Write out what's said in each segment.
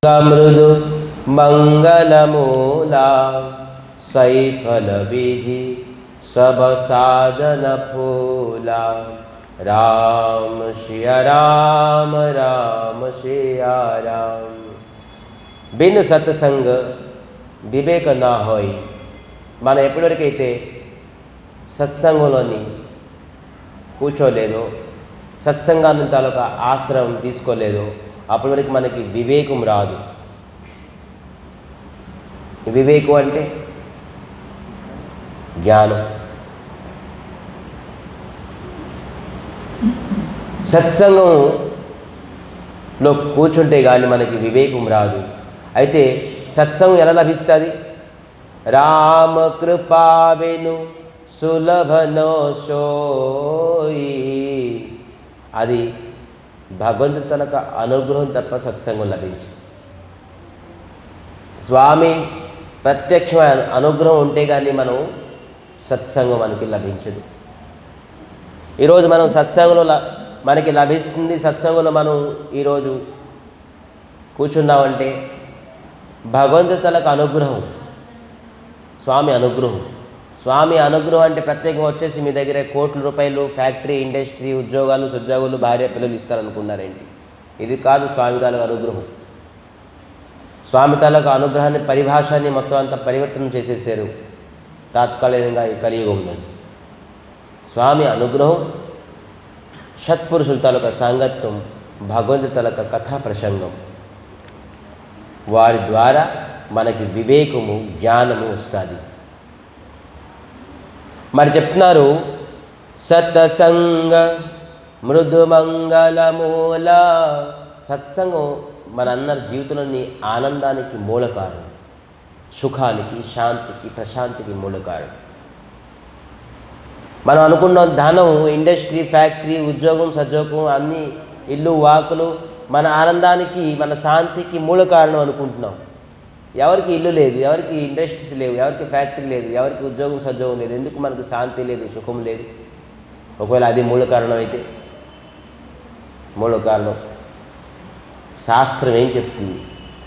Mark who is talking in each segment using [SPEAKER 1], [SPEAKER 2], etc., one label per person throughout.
[SPEAKER 1] मृदु मंगलमूला सैफल विधि सब साधन फूला। राम सिया राम राम सिया राम। बिन सत्संग विवेक ना होई। మనం ఎప్పటివరకైతే సత్సంగంలోని కూర్చోలేదో, సత్సంగాన్ని తాలూకా ఆశ్రయం తీసుకోలేదో, అప్పటి వరకు మనకి వివేకం రాదు. వివేకం అంటే జ్ఞానం. సత్సంగంలో కూర్చుంటే కానీ మనకి వివేకం రాదు. అయితే సత్సంగం ఎలా లభిస్తుంది? రామ కృపా విను సులభనో సోయి. అది భగవంతుడి తనక అనుగ్రహం తప్ప సత్సంగం లభించదు. స్వామి ప్రత్యక్షమైన అనుగ్రహం ఉంటే కానీ మనం సత్సంగం మనకి లభించదు. ఈరోజు మనం సత్సంగంలో మనకి లభిస్తుంది. సత్సంగంలో మనం ఈరోజు కూర్చున్నామంటే భగవంతుడి తనక అనుగ్రహం, స్వామి అనుగ్రహం. స్వామి అనుగ్రహం అంటే ప్రత్యేకంగా వచ్చేసి మీ దగ్గర కోట్ల రూపాయలు, ఫ్యాక్టరీ, ఇండస్ట్రీ, ఉద్యోగాలు, సుద్యోగులు, భార్య పిల్లలు ఇస్తారనుకున్నారేంటి? ఇది కాదు స్వామి తాలూకు అనుగ్రహం. స్వామి తాలూకు అనుగ్రహాన్ని, పరిభాషాన్ని మొత్తం అంతా పరివర్తనం చేసేసారు తాత్కాలికంగా ఈ కలియుగంలో. స్వామి అనుగ్రహం, సత్పురుషుల తాలూకా సాంగత్యం, భగవంతుడి తాలూకా కథా ప్రసంగం, వారి ద్వారా మనకి వివేకము, జ్ఞానము వస్తుంది. మరి చెప్తున్నారు, సత్సంగ మృదుమంగళమూల. సత్సంగం మనందరి జీవితంలోని ఆనందానికి మూల కారణం, సుఖానికి, శాంతికి, ప్రశాంతికి మూల కారణం. మనం అనుకున్న ధనం, ఇండస్ట్రీ, ఫ్యాక్టరీ, ఉద్యోగం, సద్యోగం, అన్ని ఇల్లు, వాకులు మన ఆనందానికి, మన శాంతికి మూల కారణం అనుకుంటున్నాం. ఎవరికి ఇల్లు లేదు, ఎవరికి ఇండస్ట్రీస్ లేవు, ఎవరికి ఫ్యాక్టరీ లేదు, ఎవరికి ఉద్యోగం, సద్యోగం లేదు. ఎందుకు మనకు శాంతి లేదు, సుఖం లేదు? ఒకవేళ అది మూల కారణం అయితే, మూల కారణం శాస్త్రం ఏం చెప్తుంది?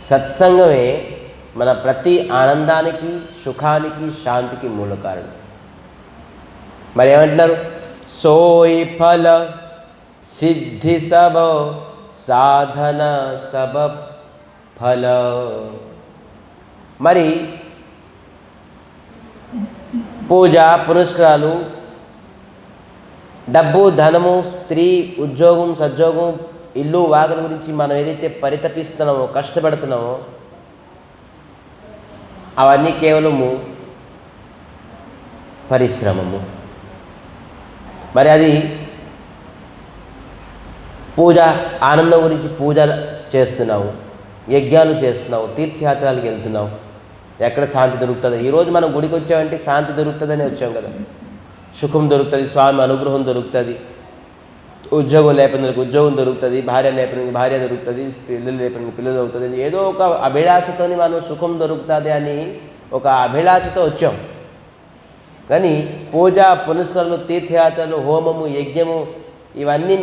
[SPEAKER 1] సత్సంగమే మన ప్రతి ఆనందానికి, సుఖానికి, శాంతికి మూల కారణం. మరి ఏమంటున్నారు? సోయి ఫల సిద్ధి సబ సాధన సబ ఫల. మరి పూజ, పునస్కారాలు, డబ్బు, ధనము, స్త్రీ, ఉద్యోగం, సద్యోగం, ఇల్లు, వాకిల గురించి మనం ఏదైతే పరితపిస్తున్నామో, కష్టపడుతున్నామో, అవన్నీ కేవలము పరిశ్రమము. మరి అది పూజ, ఆనందం గురించి పూజ చేస్తున్నావు, యజ్ఞాలు చేస్తున్నావు, తీర్థయాత్రలకు వెళ్తున్నావు. ఎక్కడ శాంతి దొరుకుతుంది? ఈరోజు మనం గుడికి వచ్చామంటే శాంతి దొరుకుతుందని వచ్చాం కదా. సుఖం దొరుకుతుంది, స్వామి అనుగ్రహం దొరుకుతుంది, ఉద్యోగం లేపడానికి ఉద్యోగం దొరుకుతుంది, భార్య లేపడానికి భార్య దొరుకుతుంది, పిల్లలు లేపడానికి పిల్లలు దొరుకుతుంది. ఏదో ఒక అభిలాషతోని మనం సుఖం దొరుకుతుంది అని ఒక అభిలాషతో వచ్చాం. కానీ పూజ, పునస్కారాలు, తీర్థయాత్రలు, హోమము, యజ్ఞము ఇవన్నీ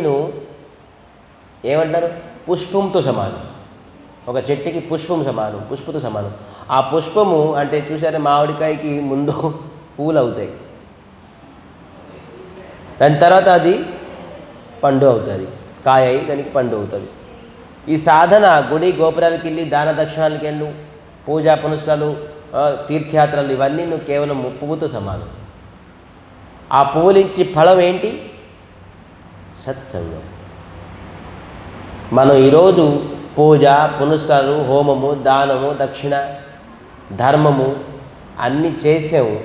[SPEAKER 1] ఏమంటారు? పుష్పంతో సమానం. ఒక చెట్టుకి పుష్పం సమానం, పుష్పతో సమానం. ఆ పుష్పము అంటే చూసారా, మామిడికాయకి ముందు పూలు అవుతాయి, దాని తర్వాత అది పండు అవుతుంది, కాయ అయి దానికి పండు అవుతుంది. ఈ సాధన గుడి గోపురాలకు వెళ్ళి, దాన దక్షిణాలకు వెళ్ళు, పూజా పునస్కారాలు, తీర్థయాత్రలు ఇవన్నీ నువ్వు కేవలం పువ్వుతో సమానం. ఆ పువ్వులించి ఫలం ఏంటి? సత్సంగం. మనం ఈరోజు పూజ, పునస్కారాలు, హోమము, దానము, దక్షిణ, ధర్మము అన్నీ చేసాము.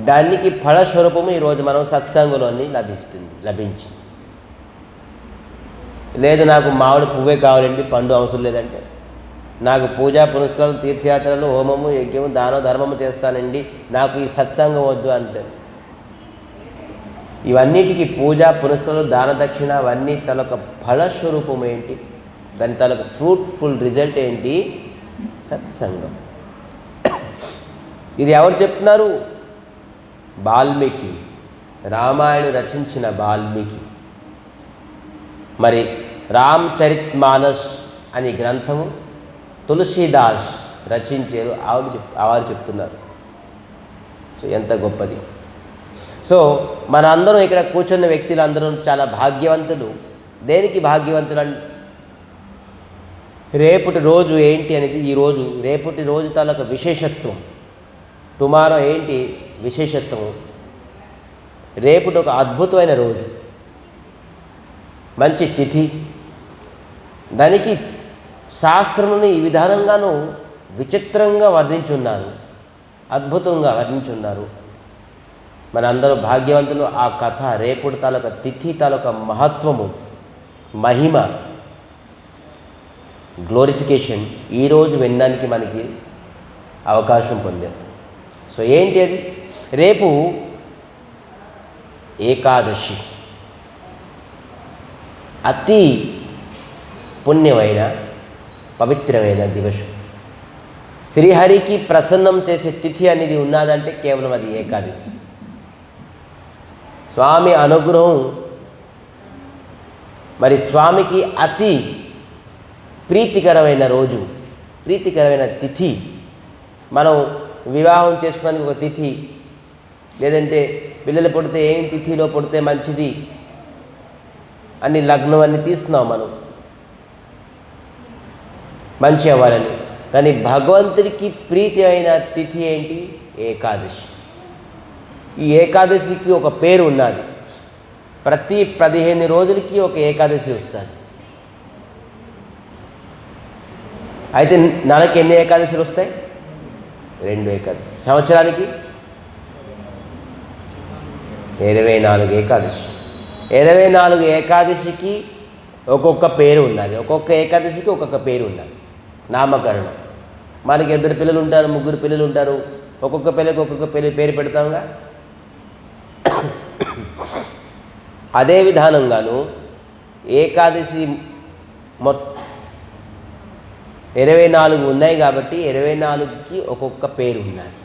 [SPEAKER 1] దానికి ఫలస్వరూపము ఈరోజు మనం సత్సంగంలోని లభించింది. లేదు నాకు మామిడి పువ్వే కావాలండి, పండు అవసరం లేదంటే, నాకు పూజా పునస్కారాలు, తీర్థయాత్రలు, హోమము, యజ్ఞము, దాన ధర్మము చేస్తానండి, నాకు ఈ సత్సంగం వద్దు అంటే, ఇవన్నిటికీ పూజ, పునస్కారాలు, దాన దక్షిణ అవన్నీ తనొక ఫలస్వరూపం ఏంటి? దాని తనకు ఫ్రూట్ఫుల్ రిజల్ట్ ఏంటి? సత్సంగం. ఇది ఎవరు చెప్తున్నారు? వాల్మీకి, రామాయణం రచించిన వాల్మీకి. మరి రామచరితమానస్ అనే గ్రంథము తులసీదాస్ రచించారు, ఆవిడ చెప్తున్నారు. సో ఎంత గొప్పది. సో మన అందరం ఇక్కడ కూర్చున్న వ్యక్తులు అందరూ చాలా భాగ్యవంతులు. దేనికి భాగ్యవంతులు? రేపటి రోజు ఏంటి అనేది ఈరోజు, రేపటి రోజు తాలూకు విశేషత్వం. టుమారో ఏంటి విశేషత్వం? రేపటి ఒక అద్భుతమైన రోజు, మంచి తిథి. దానికి శాస్త్రముని ఈ విధానంగాను విచిత్రంగా వర్ణించున్నారు, అద్భుతంగా వర్ణించున్నారు. మన అందరూ భాగ్యవంతులు. ఆ కథ, రేపుడు తాలూక తిథి తాలూక మహత్వము, మహిమ, గ్లోరిఫికేషన్ ఈరోజు వినడానికి మనకి అవకాశం పొందాం. సో ఏంటి అది? రేపు ఏకాదశి, అతి పుణ్యమైన పవిత్రమైన దివసం. శ్రీహరికి ప్రసన్నం చేసే తిథి అనేది ఉన్నదంటే కేవలం అది ఏకాదశి. స్వామి అనుగ్రహం, మరి స్వామికి అతి ప్రీతికరమైన రోజు, ప్రీతికరమైన తిథి. మనం వివాహం చేసుకోవడానికి ఒక తిథి, లేదంటే పిల్లలు పుడితే ఏం తిథిలో పుడితే మంచిది అని లగ్నం అన్ని తీస్తున్నాం మనం మంచి అవ్వాలని. కానీ భగవంతుడికి ప్రీతి అయిన తిథి ఏంటి? ఏకాదశి. ఈ ఏకాదశికి ఒక పేరు ఉన్నది. ప్రతి 15 రోజులకి ఒక ఏకాదశి వస్తుంది. అయితే నెలకి ఎన్ని ఏకాదశులు వస్తాయి? 2 ఏకాదశి. సంవత్సరానికి 24 ఏకాదశి. 24 ఏకాదశికి ఒక్కొక్క పేరు ఉన్నది. ఒక్కొక్క ఏకాదశికి ఒక్కొక్క పేరు ఉన్నది, నామకరణం. మనకి 2 పిల్లలు ఉంటారు, 3 పిల్లలు ఉంటారు, ఒక్కొక్క పిల్లకి ఒక్కొక్క పేరు పెడతాంగా. అదే విధానంగాను ఏకాదశి 24 ఉన్నాయి కాబట్టి 24కి ఒక్కొక్క పేరు ఉన్నది.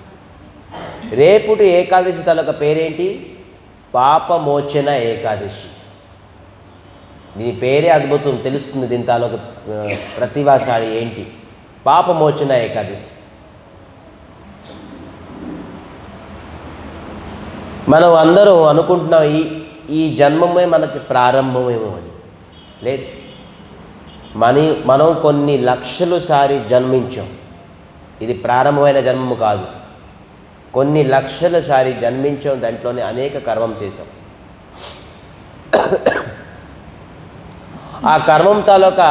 [SPEAKER 1] రేపుటి ఏకాదశి తాలూక పేరేంటి? పాపమోచన ఏకాదశి. దీని పేరే అద్భుతం, తెలుస్తుంది దీని తాలూకు ప్రతిభాశాలి ఏంటి. పాపమోచన ఏకాదశి. మనం అందరూ అనుకుంటున్నాం ఈ జన్మమే మనకి ప్రారంభమేమో అని. లేదు, మనం కొన్ని లక్షలు సారి జన్మించాం. ఇది ప్రారంభమైన జన్మము కాదు, కొన్ని లక్షల సారి జన్మించాం. దాంట్లోనే అనేక కర్మం చేసాం. ఆ కర్మం తాలూకా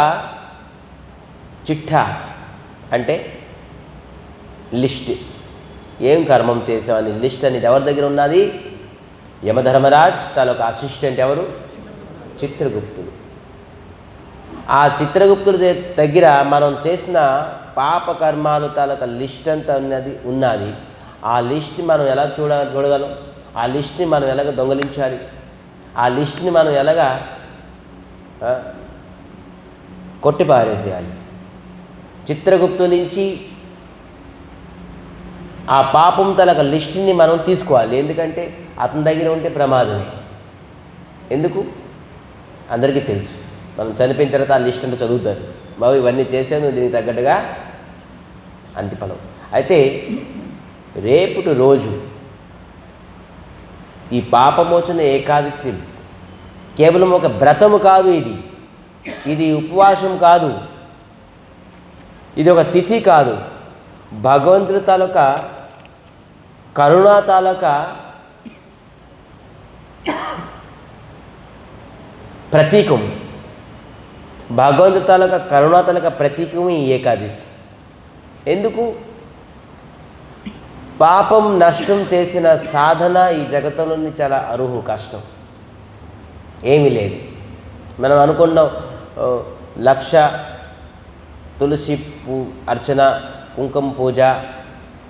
[SPEAKER 1] చిట్టా అంటే లిస్ట్, ఏం కర్మం చేసామని లిస్ట్ అనేది ఎవరి దగ్గర ఉన్నది? యమధర్మరాజ్ తాలూకా అసిస్టెంట్ ఎవరు? చిత్రగుప్తుడు. ఆ చిత్రగుప్తుడి దగ్గర మనం చేసిన పాపకర్మాలు తాలూకా లిస్ట్ అంతా ఉన్నది. ఆ లిస్ట్ మనం ఎలా చూడగలం? ఆ లిస్ట్ని మనం ఎలాగ దొంగలించాలి? ఆ లిస్ట్ని మనం ఎలాగా కొట్టిపారేసేయాలి? చిత్రగుప్తు నుంచి ఆ పాపం తాలూకా లిస్ట్ని మనం తీసుకోవాలి. ఎందుకంటే అతని దగ్గర ఉంటే ప్రమాదమే. ఎందుకు? అందరికీ తెలుసు. మనం చనిపోయిన తర్వాత ఆ లిస్ట్ అంతా చదువుతారు, బాబు ఇవన్నీ చేశాను, దీనికి తగ్గట్టుగా అంతిఫలం. అయితే రేపుటి రోజు ఈ పాపమోచన ఏకాదశి కేవలం ఒక వ్రతము కాదు, ఇది ఉపవాసం కాదు, ఇది ఒక తిథి కాదు. భగవంతుడి తాలూకా కరుణా తాలూకా ప్రతీకం. భగవంతుడి తాలూకా కరుణా తాలూకా ప్రతీకం ఈ ఏకాదశి. ఎందుకు? పాపం నష్టం చేసిన సాధన ఈ జగత్తులోని చాలా అరుహు, కష్టం, ఏమీ లేదు. మనం అనుకున్నాం 1,00,000 తులసి అర్చన, కుంకుమ పూజ,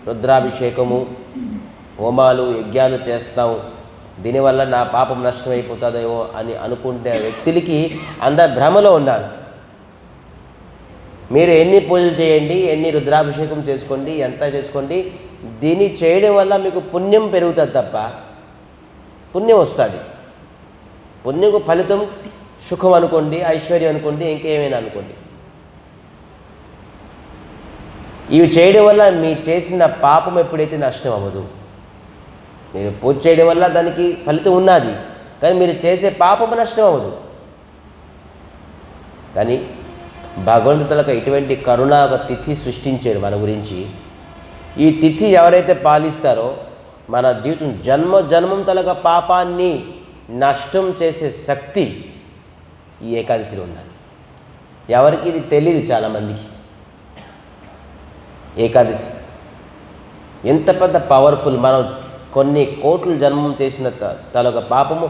[SPEAKER 1] రుద్రాభిషేకము, హోమాలు, యజ్ఞాలు చేస్తాము, దీనివల్ల నా పాపం నష్టమైపోతుందేమో అని అనుకుంటే వ్యక్తులకి అందరు భ్రమలో ఉన్నారు. మీరు ఎన్ని పూజలు చేయండి, ఎన్ని రుద్రాభిషేకం చేసుకోండి, ఎంత చేసుకోండి, దీన్ని చేయడం వల్ల మీకు పుణ్యం పెరుగుతుంది తప్ప పుణ్యం వస్తుంది. పుణ్యకు ఫలితం సుఖం అనుకోండి, ఐశ్వర్యం అనుకోండి, ఇంకేమైనా అనుకోండి. ఇవి చేయడం వల్ల మీరు చేసిన పాపం ఎప్పుడైతే నష్టం అవ్వదు. మీరు పూజ చేయడం వల్ల దానికి ఫలితం ఉన్నది, కానీ మీరు చేసే పాపము నష్టం అవ్వదు. కానీ భగవంతులకు ఇటువంటి కరుణా ఒక తిథి సృష్టించారు మన గురించి. ఈ తిథి ఎవరైతే పాలిస్తారో మన జీవితం జన్మం తలక పాపాన్ని నష్టం చేసే శక్తి ఈ ఏకాదశిలో ఉన్నది. ఎవరికి ఇది తెలియదు. చాలామందికి ఏకాదశి ఎంత పెద్ద పవర్ఫుల్. మనం కొన్ని కోట్ల జన్మం చేసిన తలొక పాపము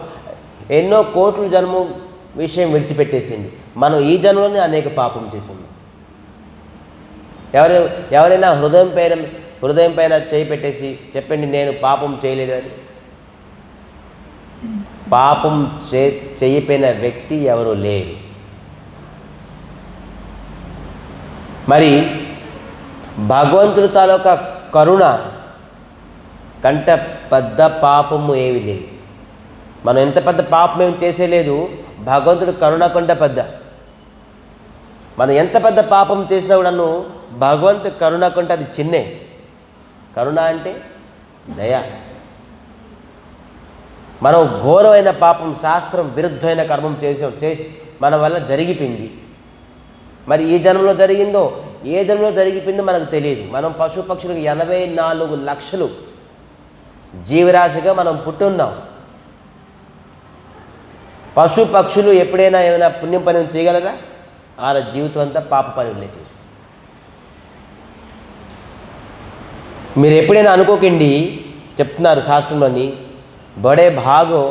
[SPEAKER 1] ఎన్నో కోట్ల జన్మం విషయం విడిచిపెట్టేసింది. మనం ఈ జన్మలోనే అనేక పాపం చేసి ఉన్నాం. ఎవరైనా హృదయం పైన చేయి పెట్టేసి చెప్పండి నేను పాపం చేయలేదు అని. పాపం చేయపోయిన వ్యక్తి ఎవరు లేరు. మరి భగవంతుడి తాలూకా కరుణ కంటే పెద్ద పాపము ఏమి లేదు. మనం ఎంత పెద్ద పాపం ఏమి చేసేలేదు, భగవంతుడి కరుణ కంటే పెద్ద. మనం ఎంత పెద్ద పాపం చేసినా కూడాను భగవంతుడి కరుణ కంటే అది చిన్నే. కరుణ అంటే దయ. మనం ఘోరమైన పాపం, శాస్త్రం విరుద్ధమైన కర్మం చేసి మన వల్ల జరిగిపోయింది. మరి ఈ జన్మలో జరిగిందో ఏ జన్మలో జరిగిపోయిందో మనకు తెలియదు. మనం పశుపక్షులకు 84 లక్షలు జీవరాశిగా మనం పుట్టున్నాం. పశుపక్షులు ఎప్పుడైనా ఏమైనా పుణ్యం పని చేయగలరా? వాళ్ళ జీవితం అంతా పాప పనులే చేసి. మీరు ఎప్పుడైనా అనుకోకండి, చెప్తున్నారు శాస్త్రంలోని, బడే భాగో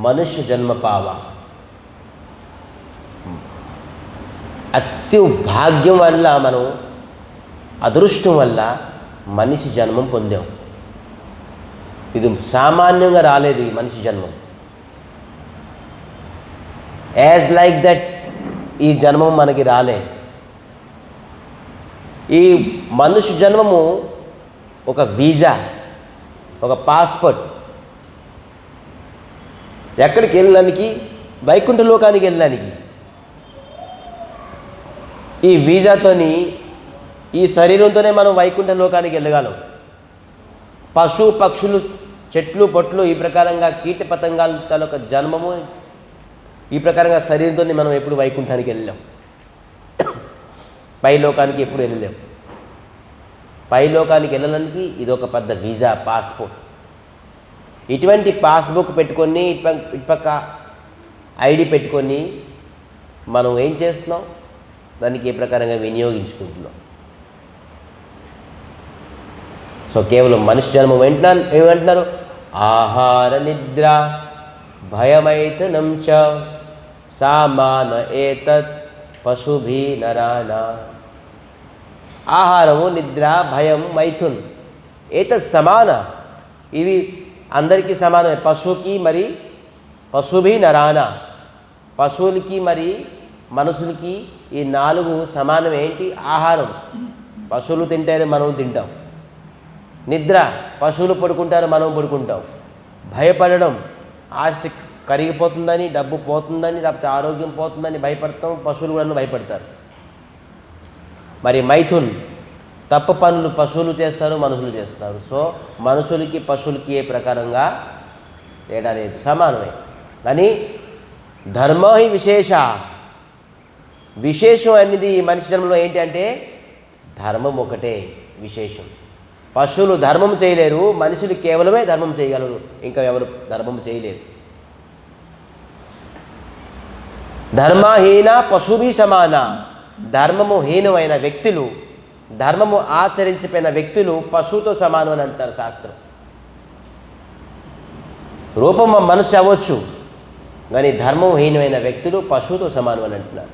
[SPEAKER 1] మనుష్య జన్మ పావా. అతి భాగ్యం వల్ల మనం అదృష్టం వల్ల మనిషి జన్మం పొందాం. ఇది సామాన్యంగా రాలేదు ఈ మనిషి జన్మం. యాజ్ లైక్ దట్ ఈ జన్మం మనకి రాలే. ఈ మనుష్య జన్మము ఒక వీజా, ఒక పాస్పోర్ట్. ఎక్కడికి వెళ్ళడానికి? వైకుంఠ లోకానికి వెళ్ళడానికి. ఈ వీజాతోని, ఈ శరీరంతోనే మనం వైకుంఠ లోకానికి వెళ్ళగలం. పశు పక్షులు, చెట్లు పొట్లు ఈ ప్రకారంగా కీట పతంగాల తాలూక జన్మము ఈ ప్రకారంగా శరీరంతో మనం ఎప్పుడు వైకుంఠానికి వెళ్ళాం. పై లోకానికి ఎప్పుడు వెళ్ళలేం. పై లోకానికి వెళ్ళడానికి ఇది ఒక పెద్ద వీజా, పాస్పోర్ట్. ఇటువంటి పాస్బుక్ పెట్టుకొని ఇటుపక్క ఐడి పెట్టుకొని మనం ఏం చేస్తున్నాం? దానికి ఏ ప్రకారంగా వినియోగించుకుంటున్నాం. సో కేవలం మనిషి జన్మం ఏమంటున్నారు? ఆహార నిద్ర భయమైథునం చ సామాన ఏతత్ పశుభి నరానా. ఆహారము, నిద్ర, భయం, మైథున్ ఏతత్ సమాన. ఇవి అందరికీ సమానమే. పశువుకి మరి పశుభి నరానా, పశువులకి మరి మనుషులకి ఈ 4 సమానం. ఏంటి? ఆహారం, పశువులు తింటారు, మనం తింటాం. నిద్ర, పశువులు పడుకుంటారు, మనం పడుకుంటాం. భయపడడం, ఆస్తి కరిగిపోతుందని, డబ్బు పోతుందని, లేకపోతే ఆరోగ్యం పోతుందని భయపడతాం. పశువులు కూడా భయపడతారు. మరి మైథున్, తప్పు పనులు పశువులు చేస్తారు, మనుషులు చేస్తారు. సో మనుషులకి పశువులకి ఏ ప్రకారంగా తేడా లేదు, సమానమే. కానీ ధర్మో హి విశేష. విశేషం అనేది ఈ మనిషి జన్మలో ఏంటి అంటే ధర్మం ఒకటే విశేషం. పశువులు ధర్మం చేయలేరు, మనుషులు కేవలమే ధర్మం చేయగలరు, ఇంకా ఎవరు ధర్మం చేయలేరు. ధర్మహీన పశుభి సమాన. ధర్మము హీనమైన వ్యక్తులు, ధర్మము ఆచరించిపోయిన వ్యక్తులు పశువుతో సమానం అని అంటారు శాస్త్రం. రూపం మనిషి అవ్వచ్చు, కానీ ధర్మం హీనమైన వ్యక్తులు పశువుతో సమానం అని అంటున్నారు.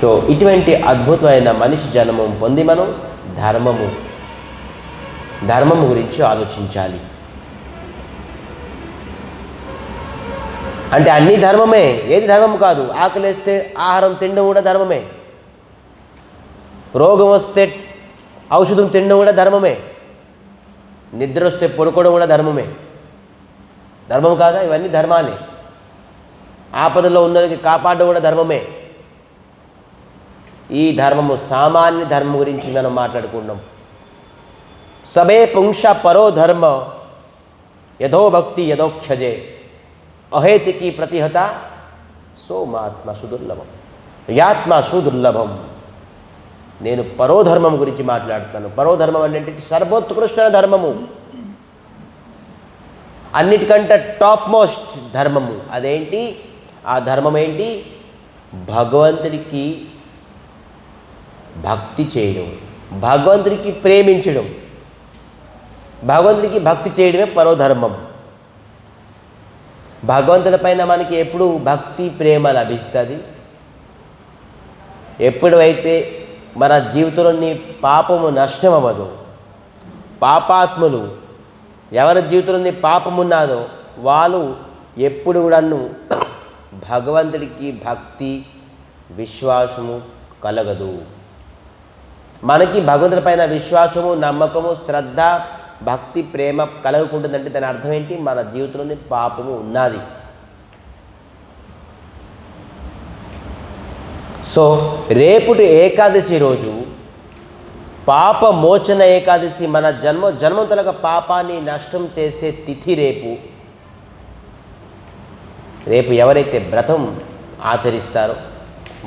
[SPEAKER 1] సో ఇటువంటి అద్భుతమైన మనిషి జన్మం పొంది మనం ధర్మము గురించి ఆలోచించాలి. అంటే అన్నీ ధర్మమే, ఏది ధర్మం కాదు. ఆకలిస్తే ఆహారం తినడం కూడా ధర్మమే. రోగం వస్తే ఔషధం తినడం కూడా ధర్మమే. నిద్ర వస్తే పడుకోవడం కూడా ధర్మమే. ధర్మం కాదా? ఇవన్నీ ధర్మాలే. ఆపదలో ఉన్నది కాపాడడం కూడా ధర్మమే. ఈ ధర్మము సామాన్య ధర్మం గురించి మనం మాట్లాడుకున్నాం. సబే పుంష పరో ధర్మ యథో భక్తి యథోక్షజే అహేతికి ప్రతిహత సోమాత్మ సుదుర్లభం యాత్మ సుదుర్లభం. నేను పరోధర్మం గురించి మాట్లాడుతాను. పరోధర్మం అంటే సర్వోత్కృష్ట ధర్మము, అన్నిటికంటే టాప్ మోస్ట్ ధర్మము. అదేంటి? ఆ ధర్మం ఏంటి? భగవంతుడికి భక్తి చేయడం, భగవంతుడికి ప్రేమించడం, భగవంతుడికి భక్తి చేయడమే పరోధర్మం. భగవంతుడి పైన మనకి ఎప్పుడు భక్తి ప్రేమ లభిస్తుంది ఎప్పుడైతే మన జీవితంలోని పాపము నష్టం అవ్వదు. పాపాత్ములు ఎవరి జీవితంలోని పాపము ఉన్నదో వాళ్ళు ఎప్పుడు కూడాను భగవంతుడికి భక్తి విశ్వాసము కలగదు. మనకి భగవంతుడి పైన విశ్వాసము, నమ్మకము, శ్రద్ధ, భక్తి, ప్రేమ కలగకుంటుందంటే దాని అర్థం ఏంటి? మన జీవితంలోని పాపము ఉన్నది. సో రేపుటి ఏకాదశి రోజు పాప మోచన ఏకాదశి, మన జన్మంతలుగా పాపాన్ని నష్టం చేసే తిథి రేపు ఎవరైతే వ్రతం ఆచరిస్తారో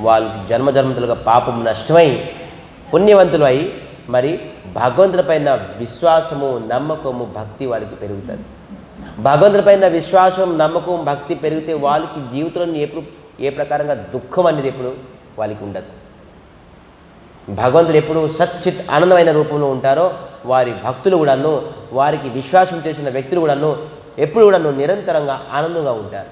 [SPEAKER 1] వాళ్ళు జన్మజన్మతులుగా పాపం నష్టమై పుణ్యవంతులు అయి మరి భగవంతుడిపైన విశ్వాసము, నమ్మకము, భక్తి వాళ్ళకి పెరుగుతుంది. భగవంతుడిపైన విశ్వాసం, నమ్మకం, భక్తి పెరిగితే వాళ్ళకి జీవితంలో ఎప్పుడు ఏ ప్రకారంగా దుఃఖం అనేది ఎప్పుడు వాళ్ళకి ఉండదు. భగవంతుడు ఎప్పుడు సచ్చిత్ ఆనందమైన రూపంలో ఉంటారో వారి భక్తులు కూడాను, వారికి విశ్వాసం చేసిన వ్యక్తులు కూడాను ఎప్పుడు కూడాను నిరంతరంగా ఆనందంగా ఉంటారు.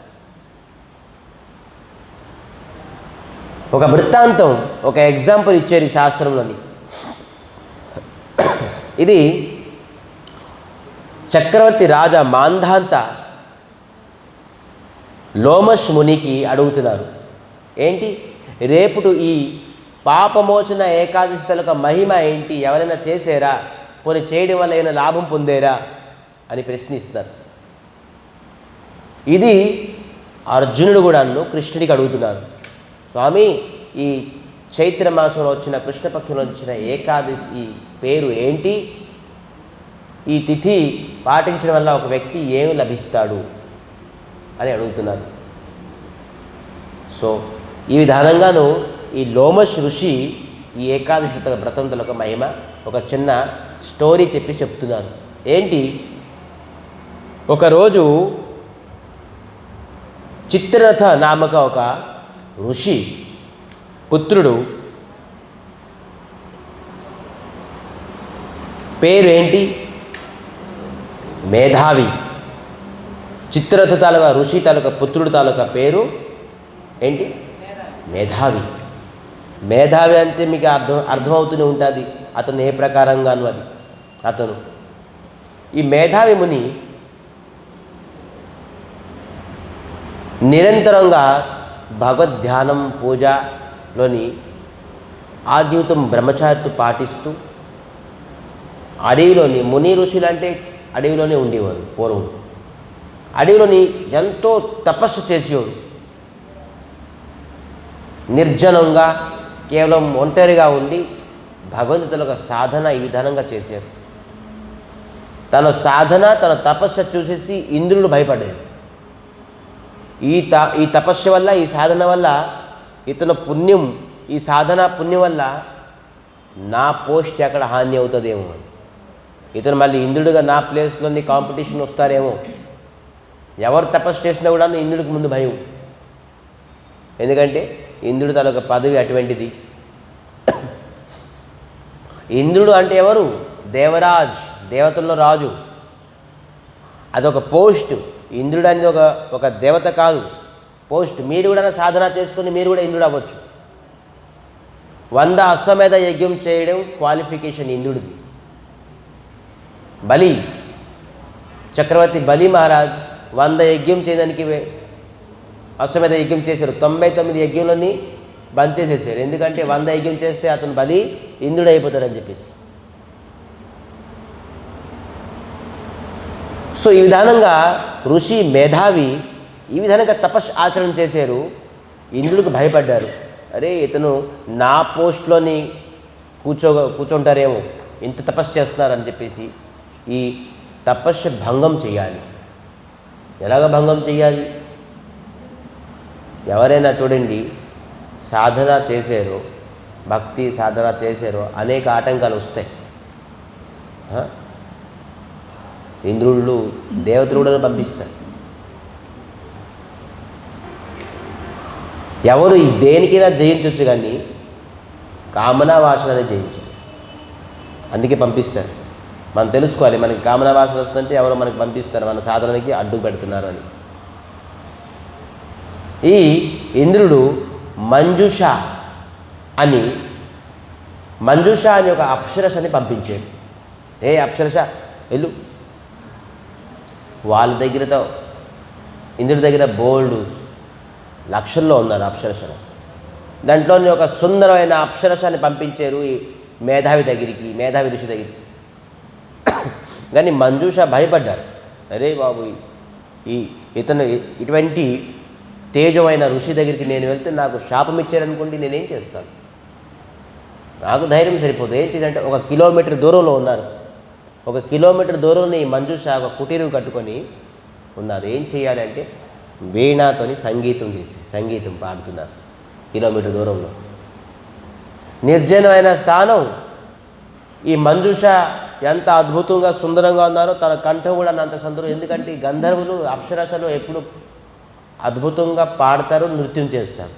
[SPEAKER 1] ఒక వృత్తాంతం, ఒక ఎగ్జాంపుల్ ఇచ్చారు ఈ శాస్త్రంలోని. ఇది చక్రవర్తి రాజా మాంధాంత లోమష్ మునికి అడుగుతున్నారు. ఏంటి? రేపుడు ఈ పాపమోచన ఏకాదశి తలక మహిమ ఏంటి? ఎవరైనా చేసారా? పోనీ చేయడం వల్ల ఏమైనా లాభం పొందేరా అని ప్రశ్నిస్తున్నారు. ఇది అర్జునుడు కూడాను కృష్ణుడికి అడుగుతున్నారు. స్వామి, ఈ చైత్ర మాసంలో వచ్చిన కృష్ణపక్షంలో వచ్చిన ఏకాదశి పేరు ఏంటి? ఈ తిథి పాటించడం వల్ల ఒక వ్యక్తి ఏమి లభిస్తాడు అని అడుగుతున్నారు. సో ఈ విధానంగాను ఈ లోమష్ ఋషి ఈ ఏకాదశి వ్రతంతో ఒక మహిమ, ఒక చిన్న స్టోరీ చెప్తున్నారు. ఏంటి? ఒకరోజు చిత్రరథ నామక ఒక ఋషి పుత్రుడు పేరు ఏంటి? మేధావి. చిత్రరథ తాలూకా ఋషి తాలూకా పుత్రుడు తాలూకా పేరు ఏంటి? మేధావి. మేధావి అంటే మీకు అర్థమవుతూనే ఉంటుంది అతను ఏ ప్రకారంగాను. అది అతను ఈ మేధావి ముని నిరంతరంగా భగవద్ధ్యానం, పూజలోని ఆ జీవితం బ్రహ్మచారితో పాటిస్తూ అడవిలోని ముని ఋషులు అంటే అడవిలోనే ఉండేవారు. పూర్వం అడవిలోని ఎంతో తపస్సు చేసేవారు. నిర్జనంగా కేవలం ఒంటరిగా ఉండి భగవంతుల సాధన ఈ విధానంగా చేశారు. తన సాధన, తన తపస్సు చూసేసి ఇంద్రుడు భయపడేది. ఈ తపస్సు వల్ల, ఈ సాధన వల్ల ఇతను పుణ్యం, ఈ సాధన పుణ్యం వల్ల నా పోస్ట్ ఎక్కడ హాని అవుతుందేమో అని. ఇతను మళ్ళీ ఇంద్రుడిగా నా ప్లేస్లోని కాంపిటీషన్ వస్తారేమో. ఎవరు తపస్సు చేసినా కూడా ఇంద్రుడికి ముందు భయం. ఎందుకంటే ఇంద్రుడు తనొక పదవి అటువంటిది. ఇంద్రుడు అంటే ఎవరు? దేవరాజ్, దేవతల్లో రాజు. అదొక పోస్ట్. ఇంద్రుడు అనేది ఒక దేవత కాదు, పోస్ట్. మీరు కూడా సాధన చేసుకుని మీరు కూడా ఇంద్రుడు అవ్వచ్చు. 100 అశ్వమేధ యజ్ఞం చేయడం క్వాలిఫికేషన్ ఇంద్రుడిది. బలి చక్రవర్తి బలి మహారాజ్ 100 యజ్ఞం చేయడానికి అశ్వమేధ యజ్ఞం చేశారు. 99 యజ్ఞంలోని బంద్ చేసేసారు. ఎందుకంటే 100 యజ్ఞం చేస్తే అతను బలి ఇంద్రుడు అయిపోతాడని చెప్పేసి. సో ఈ విధానంగా ఋషి మేధావి ఈ విధంగా తపస్సు ఆచరణ చేశారు. ఇంద్రుడికి భయపడ్డారు. అరే ఇతను నా పోస్ట్లోని కూర్చుంటారేమో, ఇంత తపస్సు చేస్తున్నారని చెప్పేసి ఈ తపస్సు భంగం చేయాలి. ఎలాగ భంగం చేయాలి? ఎవరైనా చూడండి సాధన చేశారో, భక్తి సాధన చేశారో అనేక ఆటంకాలు వస్తాయి. ఇంద్రుళ్ళు దేవతలు పంపిస్తారు. ఎవరు దేనికైనా జయించవచ్చు, కానీ కామనా వాసనని జయించాలి. అందుకే పంపిస్తారు. మనం తెలుసుకోవాలి, మనకి కామనా వాసన వస్తుందంటే ఎవరో మనకి పంపిస్తారు, మన సాధనకి అడ్డు పెడుతున్నారు అని. ఈ ఇంద్రుడు మంజుష అని ఒక అప్సరసని పంపించాడు. ఏ అప్సరస వెళ్ళు. వాళ్ళ దగ్గరతో ఇంద్రుడి దగ్గర బోల్డ్ లక్షల్లో ఉన్నారు అప్సరసలు. దాంట్లోని ఒక సుందరమైన అప్సరసని పంపించారు ఈ మేధావి ఋషి దగ్గరికి. కానీ మంజుష భయపడ్డారు. అరే బాబు, ఇతను ఇటువంటి తేజమైన ఋషి దగ్గరికి నేను వెళ్తే నాకు శాపం ఇచ్చారనుకోండి, నేనేం చేస్తాను? నాకు ధైర్యం సరిపోదు. ఏం చేయాలంటే 1 కిలోమీటర్ దూరంలో ఉన్నారు. 1 కిలోమీటర్ దూరంలో మంజుష ఒక కుటీరం కట్టుకొని ఉన్నారు. ఏం చేయాలి అంటే వీణాతోని సంగీతం పాడుతున్నారు కిలోమీటర్ దూరంలో. నిర్జనమైన స్థానం. ఈ మంజుష ఎంత అద్భుతంగా సుందరంగా ఉన్నారో తన కంఠం కూడా అంత సుందరం. ఎందుకంటే ఈ గంధర్వులు అప్సరసలు ఎప్పుడు అద్భుతంగా పాడతారు, నృత్యం చేస్తారు.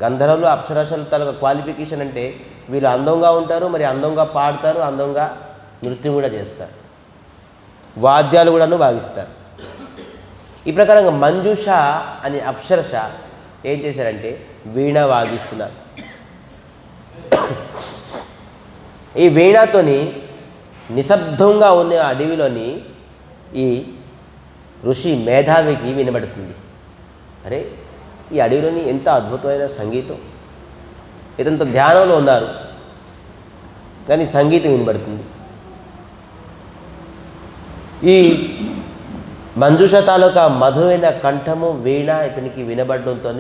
[SPEAKER 1] గంధర్వులు అప్సరసలు తన క్వాలిఫికేషన్ అంటే వీళ్ళు అందంగా ఉంటారు, మరి అందంగా పాడతారు, అందంగా నృత్యం కూడా చేస్తారు, వాద్యాలు కూడాను వాయిస్తారు. ఈ ప్రకారంగా మంజుష అని అప్సరస ఏం చేశారంటే వీణ వాగిస్తున్నారు. ఈ వీణతోని నిశ్శబ్దంగా ఉన్న అడవిలోని ఈ ఋషి మేధావికి వినబడుతుంది. అరే ఈ అడవిలోని ఎంత అద్భుతమైన సంగీతం! ఇదంతా ధ్యానంలో ఉన్నారు, కానీ సంగీతం వినబడుతుంది. ఈ మంజుష తాలూకా మధురైన కంఠము వీణ ఇతనికి వినబడడంతో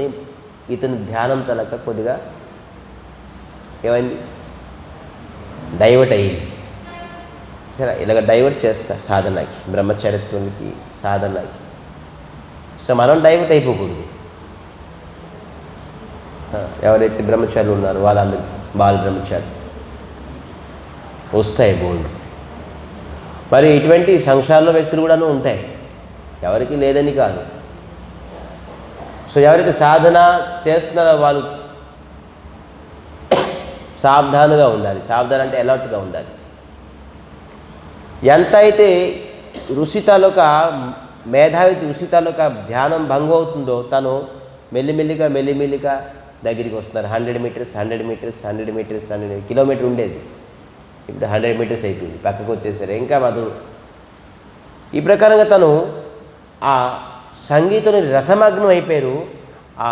[SPEAKER 1] ఇతని ధ్యానం తలక కొద్దిగా ఏమైంది, డైవర్ట్ అయ్యింది. సరే, ఇలాగ డైవర్ట్ చేస్తారు సాధనకి, బ్రహ్మచర్యత్వానికి సాధనకి. సో మనం డైవర్ట్ అయిపోకూడదు. ఎవరైతే బ్రహ్మచారులు ఉన్నారో వాళ్ళందరికీ బాల బ్రహ్మచారి వస్తాయి బోల్డ్. మరి ఇటువంటి సంసారంలో వ్యక్తులు కూడాను ఉంటాయి, ఎవరికి లేదని కాదు. సో ఎవరైతే సాధన చేస్తున్నారో వాళ్ళు సావధానంగా ఉండాలి. సావధానం అంటే అలర్ట్గా ఉండాలి. ఎంత అయితే ఋషి తాలూకా మేధావి ఋషి తాలూకా ధ్యానం భంగం అవుతుందో తను మెల్లిమెల్లిగా దగ్గరికి వస్తున్నారు. 100 మీటర్స్ కిలోమీటర్ ఉండేది, ఇప్పుడు 100 మీటర్స్ అయిపోయింది, పక్కకు వచ్చేసారు. ఇంకా మధుడు. ఈ ప్రకారంగా తను ఆ సంగీతాన్ని రసమగ్నం అయిపోయారు. ఆ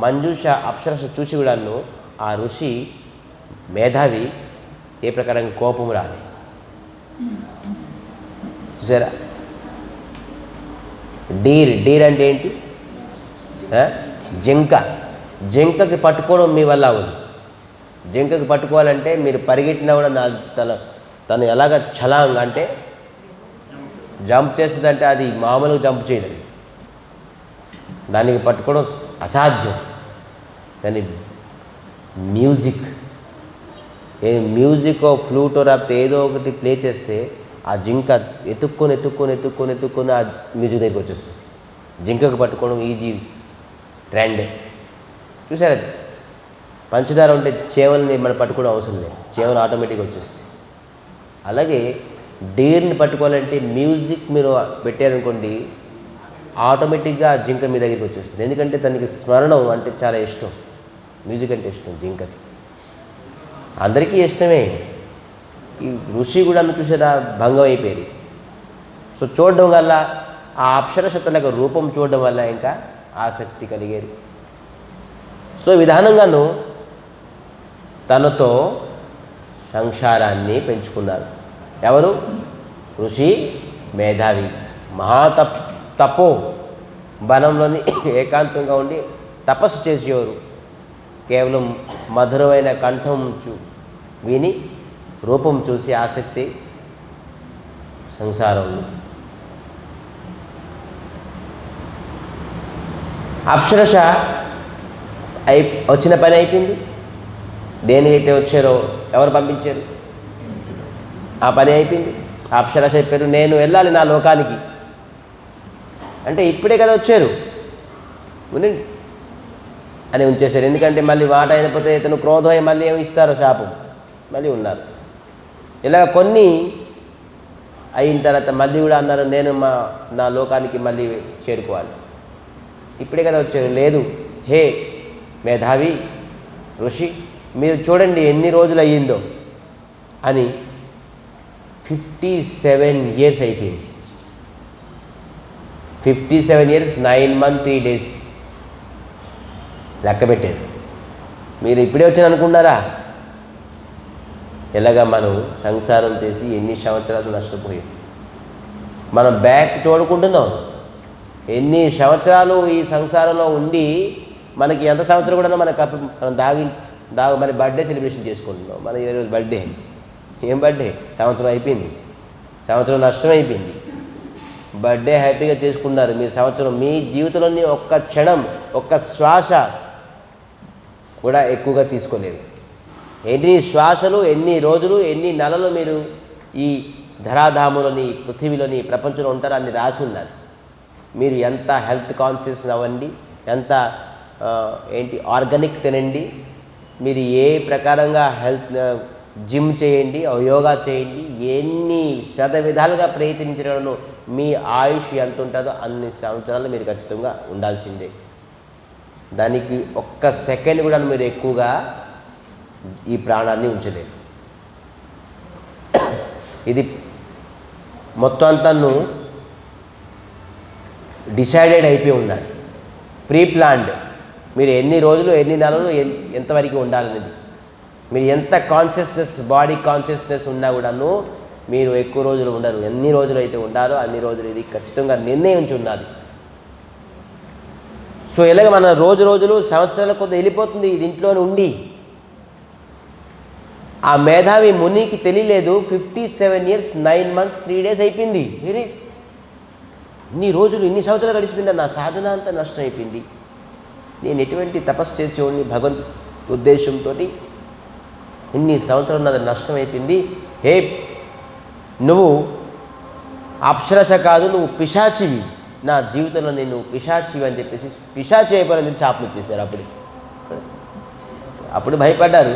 [SPEAKER 1] మంజుష అప్సరస చూసి కూడాను ఆ ఋషి మేధావి ఏ ప్రకారంగా కోపం రాలి. చూసారా, డీర్ అంటే ఏంటి? జింకకి పట్టుకోవడం మీ వల్ల అవ్వదు. జింకకి పట్టుకోవాలంటే మీరు పరిగెట్టినా కూడా తను ఎలాగ ఛలాంగ్ అంటే జంప్ చేస్తుందంటే అది మామూలుగా జంప్ చేయలేదు, దానికి పట్టుకోవడం అసాధ్యం. కానీ మ్యూజిక్ ఫ్లూటో రాపితే ఏదో ఒకటి ప్లే చేస్తే ఆ జింక ఎత్తుక్కొని ఆ మ్యూజిక్ దగ్గరికి వచ్చేస్తుంది. జింకకు పట్టుకోవడం ఈజీ ట్రెండ్. చూసారా, పంచదార ఉంటే చేవల్ని మనం పట్టుకోవడం అవసరం లేదు, చేవలు ఆటోమేటిక్గా వచ్చేస్తాయి. అలాగే డీర్ని పట్టుకోవాలంటే మ్యూజిక్ మీరు పెట్టారనుకోండి, ఆటోమేటిక్గా జింక మీ దగ్గరికి వచ్చేస్తుంది. ఎందుకంటే తనకి స్మరణం అంటే చాలా ఇష్టం, మ్యూజిక్ అంటే ఇష్టం జింకకి. అందరికీ ఇష్టమే. ఈ ఋషి కూడా చూసారా భంగం అయిపోయారు. సో చూడడం వల్ల ఆ అప్సరసతలకు రూపం చూడడం వల్ల ఇంకా ఆసక్తి కలిగారు. సో విధానంగాను తనతో సంసారాన్ని పెంచుకున్నారు. ఎవరు? ఋషి మేధావి తపో వనంలోని ఏకాంతంగా ఉండి తపస్సు చేసేవారు. కేవలం మధురమైన కంఠం విని రూపం చూసి ఆసక్తి సంసారంలో. అప్సరస వచ్చిన పని అయిపోయింది. దేనికైతే వచ్చారో ఎవరు పంపించారు, ఆ పని అయిపోయింది. అప్సరస చెప్పారు, నేను వెళ్ళాలి నా లోకానికి అంటే ఇప్పుడే కదా వచ్చారు ఉండండి అని ఉంచేశారు. ఎందుకంటే మళ్ళీ మాట అయినపోతే ఇతను క్రోధమై మళ్ళీ ఏమి ఇస్తారో శాపం, మళ్ళీ ఉన్నారు. ఇలా కొన్ని అయిన తర్వాత మళ్ళీ కూడా అన్నారు, నేను నా లోకానికి మళ్ళీ చేరుకోవాలి. ఇప్పుడే కదా వచ్చారు. లేదు, హే మేధావి ఋషి, మీరు చూడండి ఎన్ని రోజులు అయ్యిందో అని. 57 years అయిపోయింది. 57 years 9 months 3 days లెక్క పెట్టారు. మీరు ఇప్పుడే వచ్చాను అనుకున్నారా? ఎలాగా మనం సంసారం చేసి ఎన్ని సంవత్సరాలు నష్టపోయాం. మనం బ్యాక్ చూడుకుంటున్నాం. ఎన్ని సంవత్సరాలు ఈ సంసారంలో ఉండి మనకి ఎంత సంవత్సరం కూడా మనం మన బర్త్డే సెలబ్రేషన్ చేసుకుంటున్నాం. మన ఈరోజు బర్త్డే, ఏం బర్త్డే? సంవత్సరం అయిపోయింది, సంవత్సరం నష్టం అయిపోయింది. బర్త్డే హ్యాపీగా చేసుకున్నారు. మీరు సంవత్సరం మీ జీవితంలోని ఒక్క క్షణం, ఒక్క శ్వాస కూడా ఎక్కువగా తీసుకోలేదు. ఎన్ని శ్వాసలు, ఎన్ని రోజులు, ఎన్ని నెలలు మీరు ఈ ధరాధాములని, పృథివీలోని, ప్రపంచంలో ఉంటారో అన్ని రాసి ఉన్నది. మీరు ఎంత హెల్త్ కాన్షియస్ అవ్వండి, ఎంత ఆర్గానిక్ తినండి, మీరు ఏ ప్రకారంగా జిమ్ చేయండి, యోగా చేయండి, ఎన్ని విధాలుగా ప్రయత్నించడంలో మీ ఆయుష్ ఎంత ఉంటుందో అన్ని సంవత్సరాలు మీరు ఖచ్చితంగా ఉండాల్సిందే. దానికి ఒక్క సెకండ్ కూడా మీరు ఎక్కువగా ఈ ప్రాణాన్ని ఉంచలేరు. ఇది మొత్తం అంతాను డిసైడెడ్ అయిపోయి ఉండాలి, ప్రీ ప్లాన్డ్. మీరు ఎన్ని రోజులు, ఎన్ని నెలలు, ఎంతవరకు ఉండాలనేది. మీరు ఎంత కాన్షియస్నెస్, బాడీ కాన్షియస్నెస్ ఉన్నా కూడాను మీరు ఎక్కువ రోజులు ఉండరు. ఎన్ని రోజులు అయితే ఉండాలో అన్ని రోజులు ఇది ఖచ్చితంగా నిర్ణయించి ఉన్నది. సో ఇలాగ మన రోజులు సంవత్సరాల కొద్ది వెళ్ళిపోతుంది దీంట్లో ఉండి. ఆ మేధావి మునికి తెలియలేదు 57 years 9 months 3 days అయిపోయింది. వేరే ఇన్ని రోజులు, ఇన్ని సంవత్సరాలు గడిచిపోయింది, నా సాధన అంతా నష్టం అయిపోయింది. నేను ఎటువంటి తపస్సు చేసేవాడిని భగవంతు ఉద్దేశంతో, ఇన్ని సంవత్సరాలు నాది నష్టం అయిపోయింది. హే, నువ్వు అప్సరస కాదు, నువ్వు పిశాచివి, నా జీవితంలో నేను పిశాచివి అని చెప్పేసి పిశాచి అయిపోయారని చెప్పి శాపం ఇచ్చేశారు. అప్పుడు భయపడ్డారు.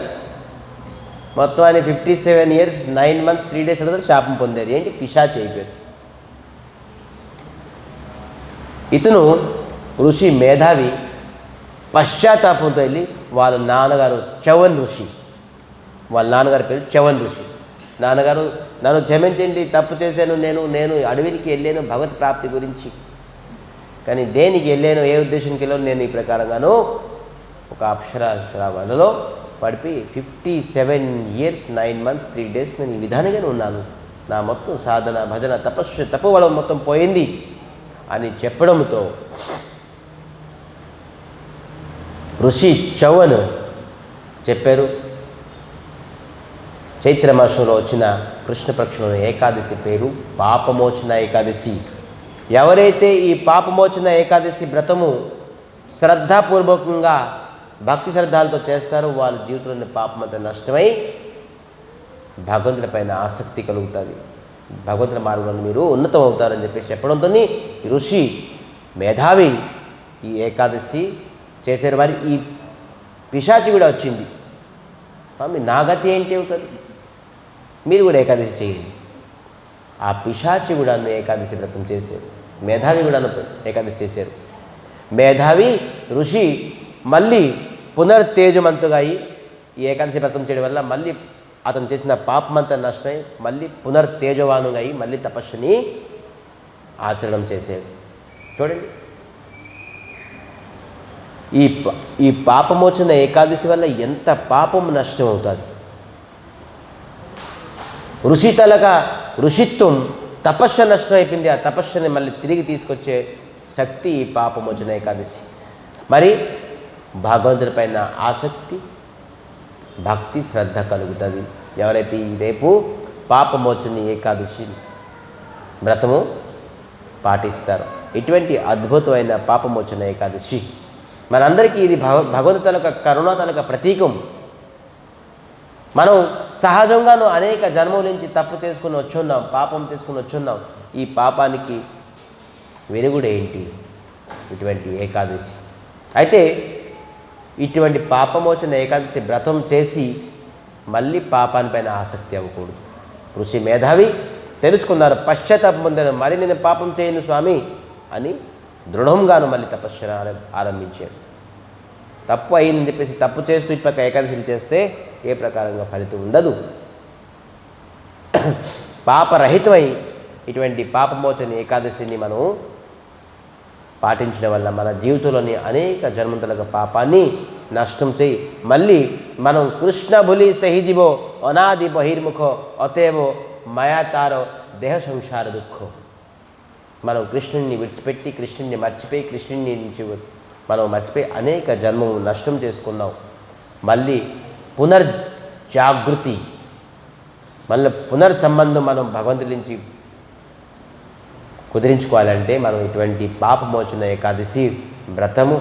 [SPEAKER 1] మొత్తం ఆయన 57 years 9 months 3 days తర్వాత శాపం పొందారు. ఏంటి? పిశాచి అయిపోయారు. ఇతను ఋషి మేధావి పశ్చాత్తాపంతో వెళ్ళి వాళ్ళ నాన్నగారు చవన్ ఋషి, వాళ్ళ నాన్నగారి పేరు చవన్ ఋషి, నాన్నగారు నన్ను క్షమించండి, తప్పు చేశాను, నేను అడవికి వెళ్ళాను భగవత్ ప్రాప్తి గురించి, కానీ దేనికి వెళ్ళాను, ఏ ఉద్దేశంకి వెళ్ళాను, నేను ఈ ప్రకారంగాను ఒక అప్సరసలో పడిపోయి 57 years 9 months 3 days నేను ఈ విధానంగానే ఉన్నాను. నా మొత్తం సాధన, భజన, తపోబలం మొత్తం పోయింది అని చెప్పడంతో ఋషి చవన్ చెప్పారు, చైత్రమాసంలో వచ్చిన కృష్ణపక్షంలో ఏకాదశి పేరు పాపమోచన ఏకాదశి. ఎవరైతే ఈ పాపమోచన ఏకాదశి వ్రతము శ్రద్ధాపూర్వకంగా భక్తి శ్రద్ధాలతో చేస్తారో వాళ్ళ జీవితంలోని పాపమంతా నష్టమై భగవంతుడి పైన ఆసక్తి కలుగుతుంది, భగవంతుడి మార్గంలో మీరు ఉన్నతం అవుతారని చెప్పేసి చెప్పడంతో ఋషి మేధావి ఈ ఏకాదశి చేసే వారి ఈ పిశాచి కూడా వచ్చింది. స్వామి, నా గతి ఏంటి అవుతుంది, మీరు కూడా ఏకాదశి చేయండి. ఆ పిశాచి కూడా ఏకాదశి వ్రతం చేశారు, మేధావి కూడా ఏకాదశి చేశారు. మేధావి ఋషి మళ్ళీ పునర్తేజమంతుగా అయి ఈ ఏకాదశి వ్రతం చేయడం వల్ల మళ్ళీ అతను చేసిన పాపమంతా నష్టమై మళ్ళీ పునర్తేజవానుగా అయి మళ్ళీ తపస్సుని ఆచరణం చేశారు. చూడండి, ఈ పాపమోచన ఏకాదశి వల్ల ఎంత పాపం నష్టం అవుతుంది. ఋషిత్వం తపస్సు నష్టం అయిపోయింది. ఆ తపస్సుని మళ్ళీ తిరిగి తీసుకొచ్చే శక్తి ఈ పాపమోచన ఏకాదశి. మరి భగవంతుడిపైన ఆసక్తి, భక్తి, శ్రద్ధ కలుగుతుంది. ఎవరైతే ఈ రేపు పాపమోచని ఏకాదశి వ్రతము పాటిస్తారో, ఇటువంటి అద్భుతమైన పాపమోచన ఏకాదశి మనందరికీ ఇది భగవంతుని తలక కరుణ తలక ప్రతీకం. మనం సహజంగాను అనేక జన్మల నుంచి తప్పు చేసుకుని వచ్చున్నాం, పాపం చేసుకుని వచ్చున్నాం. ఈ పాపానికి వెలుగుడు ఏంటి? ఇటువంటి ఏకాదశి. అయితే ఇటువంటి పాపమోచన ఏకాదశి వ్రతం చేసి మళ్ళీ పాపానిపైన ఆసక్తి అవ్వకూడదు. ఋషి మేధావి తెలుసుకున్నారు, పశ్చాత్తాపం పొందాను, మళ్ళీ నేను పాపం చేయను స్వామి అని దృఢంగాను మళ్ళీ తపస్సు ఆరంభించాడు. తప్పు అయిందని చెప్పేసి తప్పు చేస్తూ ఇప్పటిక ఏకాదశిని చేస్తే ఏ ప్రకారంగా ఫలితం ఉండదు. పాపరహితమై ఇటువంటి పాపమోచన ఏకాదశిని మనం పాటించడం వల్ల మన జీవితంలోని అనేక జన్మంతుల పాపాన్ని నష్టం చేయి. మళ్ళీ మనం కృష్ణ భులి సహిజివో అనాది బహిర్ముఖో అతేవో మయాతారో దేహ సంసార దుఃఖో. మనం కృష్ణుడిని విడిచిపెట్టి కృష్ణుడిని మర్చిపోయి కృష్ణుడిని నుంచి మనం మర్చిపోయి అనేక జన్మము నష్టం చేసుకున్నాం. మళ్ళీ పునర్జాగృతి, మళ్ళీ పునర్సంబంధం మనం భగవంతుడి నుంచి కుదిరించుకోవాలంటే మనం ఇటువంటి పాపమోచన ఏకాదశి వ్రతము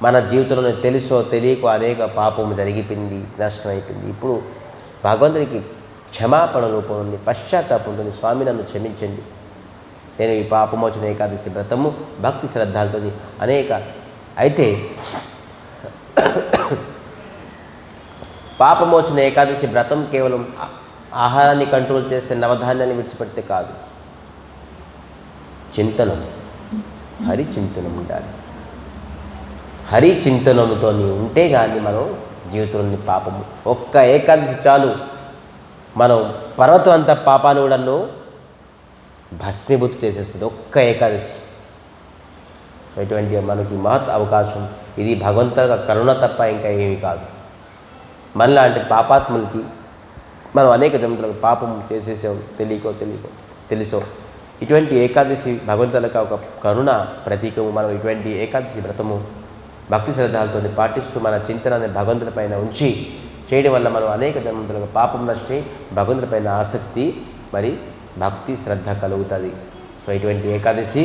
[SPEAKER 1] మన జీవితంలో తెలుసో తెలియకో అనేక పాపము జరిగిపోయింది, నష్టమైపోయింది. ఇప్పుడు భగవంతుడికి క్షమాపణ రూపం ఉంది, పశ్చాత్తాపం ఉంటుంది. స్వామి నన్ను క్షమించండి, నేను ఈ పాపమోచన ఏకాదశి వ్రతము భక్తి శ్రద్ధలతో అనేక. అయితే పాపమోచన ఏకాదశి వ్రతం కేవలం ఆహారాన్ని కంట్రోల్ చేస్తే, నవధాన్యాన్ని విడిచిపెడితే కాదు, చింతనం, హరి చింతనం ఉండాలి. హరి చింతనముతో ఉంటే కానీ మనం జీవితంలోని పాపము ఒక్క ఏకాదశి చాలు, మనం పర్వతం అంత పాపాన్ని కూడాను భస్మీభూతి చేసేస్తుంది ఒక్క ఏకాదశి. ఇటువంటి మనకి మహత్ అవకాశం ఇది, భగవంతుల కరుణ తప్ప ఇంకా ఏమీ కాదు. మనలాంటి పాపాత్ములకి మనం అనేక జన్మలకు పాపం చేసేసాం, తెలుసో. ఇటువంటి ఏకాదశి భగవంతులకు ఒక కరుణ ప్రతీకము. మనం ఇటువంటి ఏకాదశి వ్రతము భక్తి శ్రద్ధలతో పాటిస్తూ మన చింతనాన్ని భగవంతుడిపైన ఉంచి చేయడం వల్ల మనం అనేక జన్మలకు పాపం నష్టి భగవంతుడిపైన ఆసక్తి మరి భక్తి శ్రద్ధ కలుగుతుంది. సో ఇటువంటి ఏకాదశి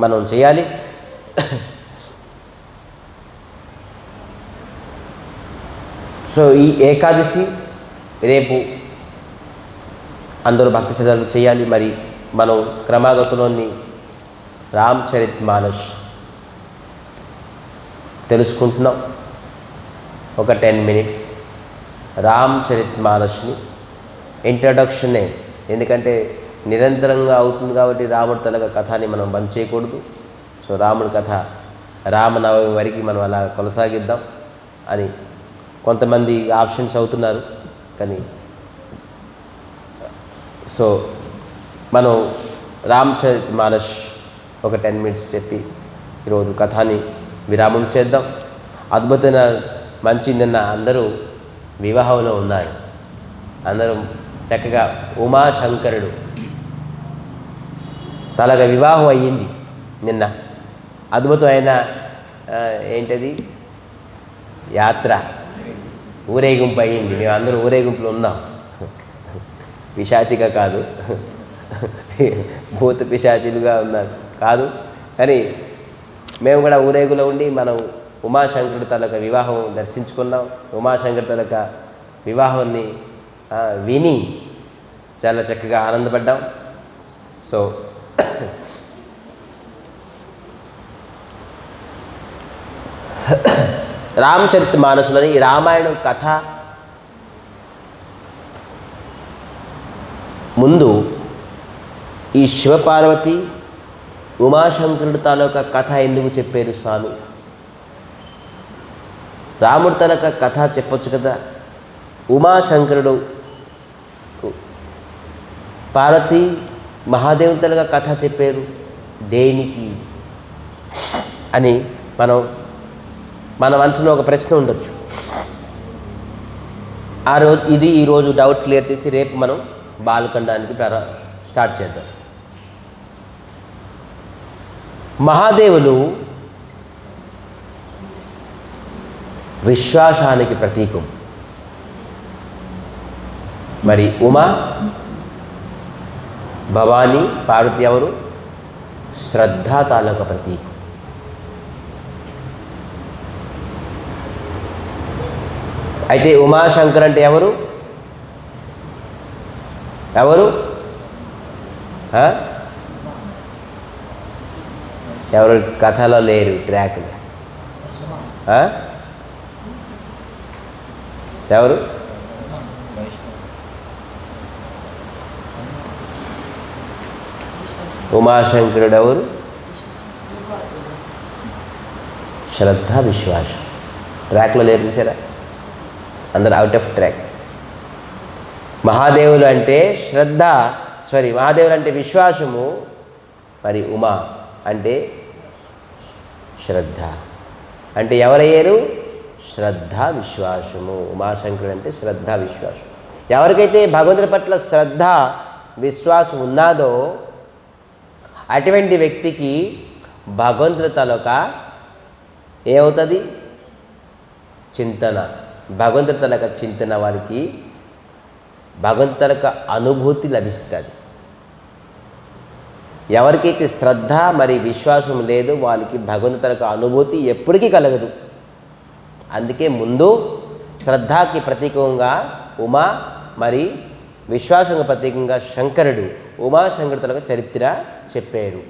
[SPEAKER 1] మనం చేయాలి. సో ఈ ఏకాదశి రేపు అందరూ భక్తి శ్రద్ధలు చేయాలి. మరి మనం క్రమాగతంలోని రామచరితమానస్ తెలుసుకుంటున్నాం. ఒక 10 minutes రామచరితమానస్ని ఇంట్రడక్షనే, ఎందుకంటే నిరంతరంగా అవుతుంది కాబట్టి రాముడి తలక కథని మనం బంద్ చేయకూడదు. సో రాముడి కథ రామనవమి వరకు మనం అలా కొనసాగిద్దాం అని కొంతమంది ఆప్షన్స్ అవుతున్నారు. కానీ సో మనం రామచరితమానస్ ఒక 10 minutes చెప్పి ఈరోజు కథని విరామం చేద్దాం. అద్భుతమైన మంచి నిన్న అందరూ వివాహంలో ఉన్నారు. అందరూ చక్కగా ఉమాశంకరుడు తలగ వివాహం అయ్యింది నిన్న. అద్భుతమైన ఏంటది యాత్ర, ఊరేగింపు అయ్యింది. మేము అందరూ ఊరేగింపులో ఉన్నాం. పిశాచిగా కాదు, భూత పిశాచులుగా ఉన్నారు కాదు, కానీ మేము కూడా ఊరేగులో ఉండి మనం ఉమాశంకరుడు తలక వివాహం దర్శించుకున్నాం. ఉమాశంకరుడు తలక వివాహాన్ని విని చాలా చక్కగా ఆనందపడ్డాం. సో రామచరితమానస్లోని ఈ రామాయణం కథ ముందు ఈ శివపార్వతి ఉమాశంకరుడు తాలూకా కథ ఎందుకు చెప్పారు స్వామి? రాముడి తాలూకా కథ చెప్పొచ్చు కదా. ఉమాశంకరుడు పార్వతి మహాదేవుల తాలూకా కథ చెప్పారు దేనికి అని మన మనసులో ఒక ప్రశ్న ఉండొచ్చు. ఈరోజు డౌట్ క్లియర్ చేసి రేపు మనం బాలకాండానికి స్టార్ట్ చేద్దాం. మహాదేవులు విశ్వాసానికి ప్రతీకం. మరి ఉమా, భవానీ, పార్వతి ఎవరు? శ్రద్ధ తాలూకా ప్రతీకం. అయితే ఉమాశంకర్ అంటే ఎవరు? ఎవరు ఎవరు కథలో లేరు, ట్రాక్లు. ఎవరు? ఉమాశంకరుడు ఎవరు? శ్రద్ధ, విశ్వాసం. ట్రాక్లో లేరు, చూసారా? అందరు అవుట్ ఆఫ్ ట్రాక్. మహాదేవులు అంటే శ్రద్ధ, మహాదేవులు అంటే విశ్వాసము, మరి ఉమా అంటే శ్రద్ధ. అంటే ఎవరయ్యారు? శ్రద్ధ, విశ్వాసము. ఉమాశంకరుడు అంటే శ్రద్ధ, విశ్వాసం. ఎవరికైతే భగవంతుడి పట్ల శ్రద్ధ, విశ్వాసం ఉన్నాదో అటువంటి వ్యక్తికి భగవంతుడి తాలూకా ఏమవుతుంది? చింతన. భగవంతుడి తాలూకా చింతన, వారికి భగవంతుడి తాలూకా అనుభూతి లభిస్తుంది. ఎవరికైతే శ్రద్ధ మరి విశ్వాసం లేదో వాళ్ళకి భగవంతుడి తాలూకా అనుభూతి ఎప్పటికీ కలగదు. అందుకే ముందు శ్రద్ధకి ప్రతీకంగా ఉమా, మరి విశ్వాసంగా ప్రతీకంగా శంకరుడు, ఉమాశంకరుడు తాలూకా చరిత్ర చెప్పారు.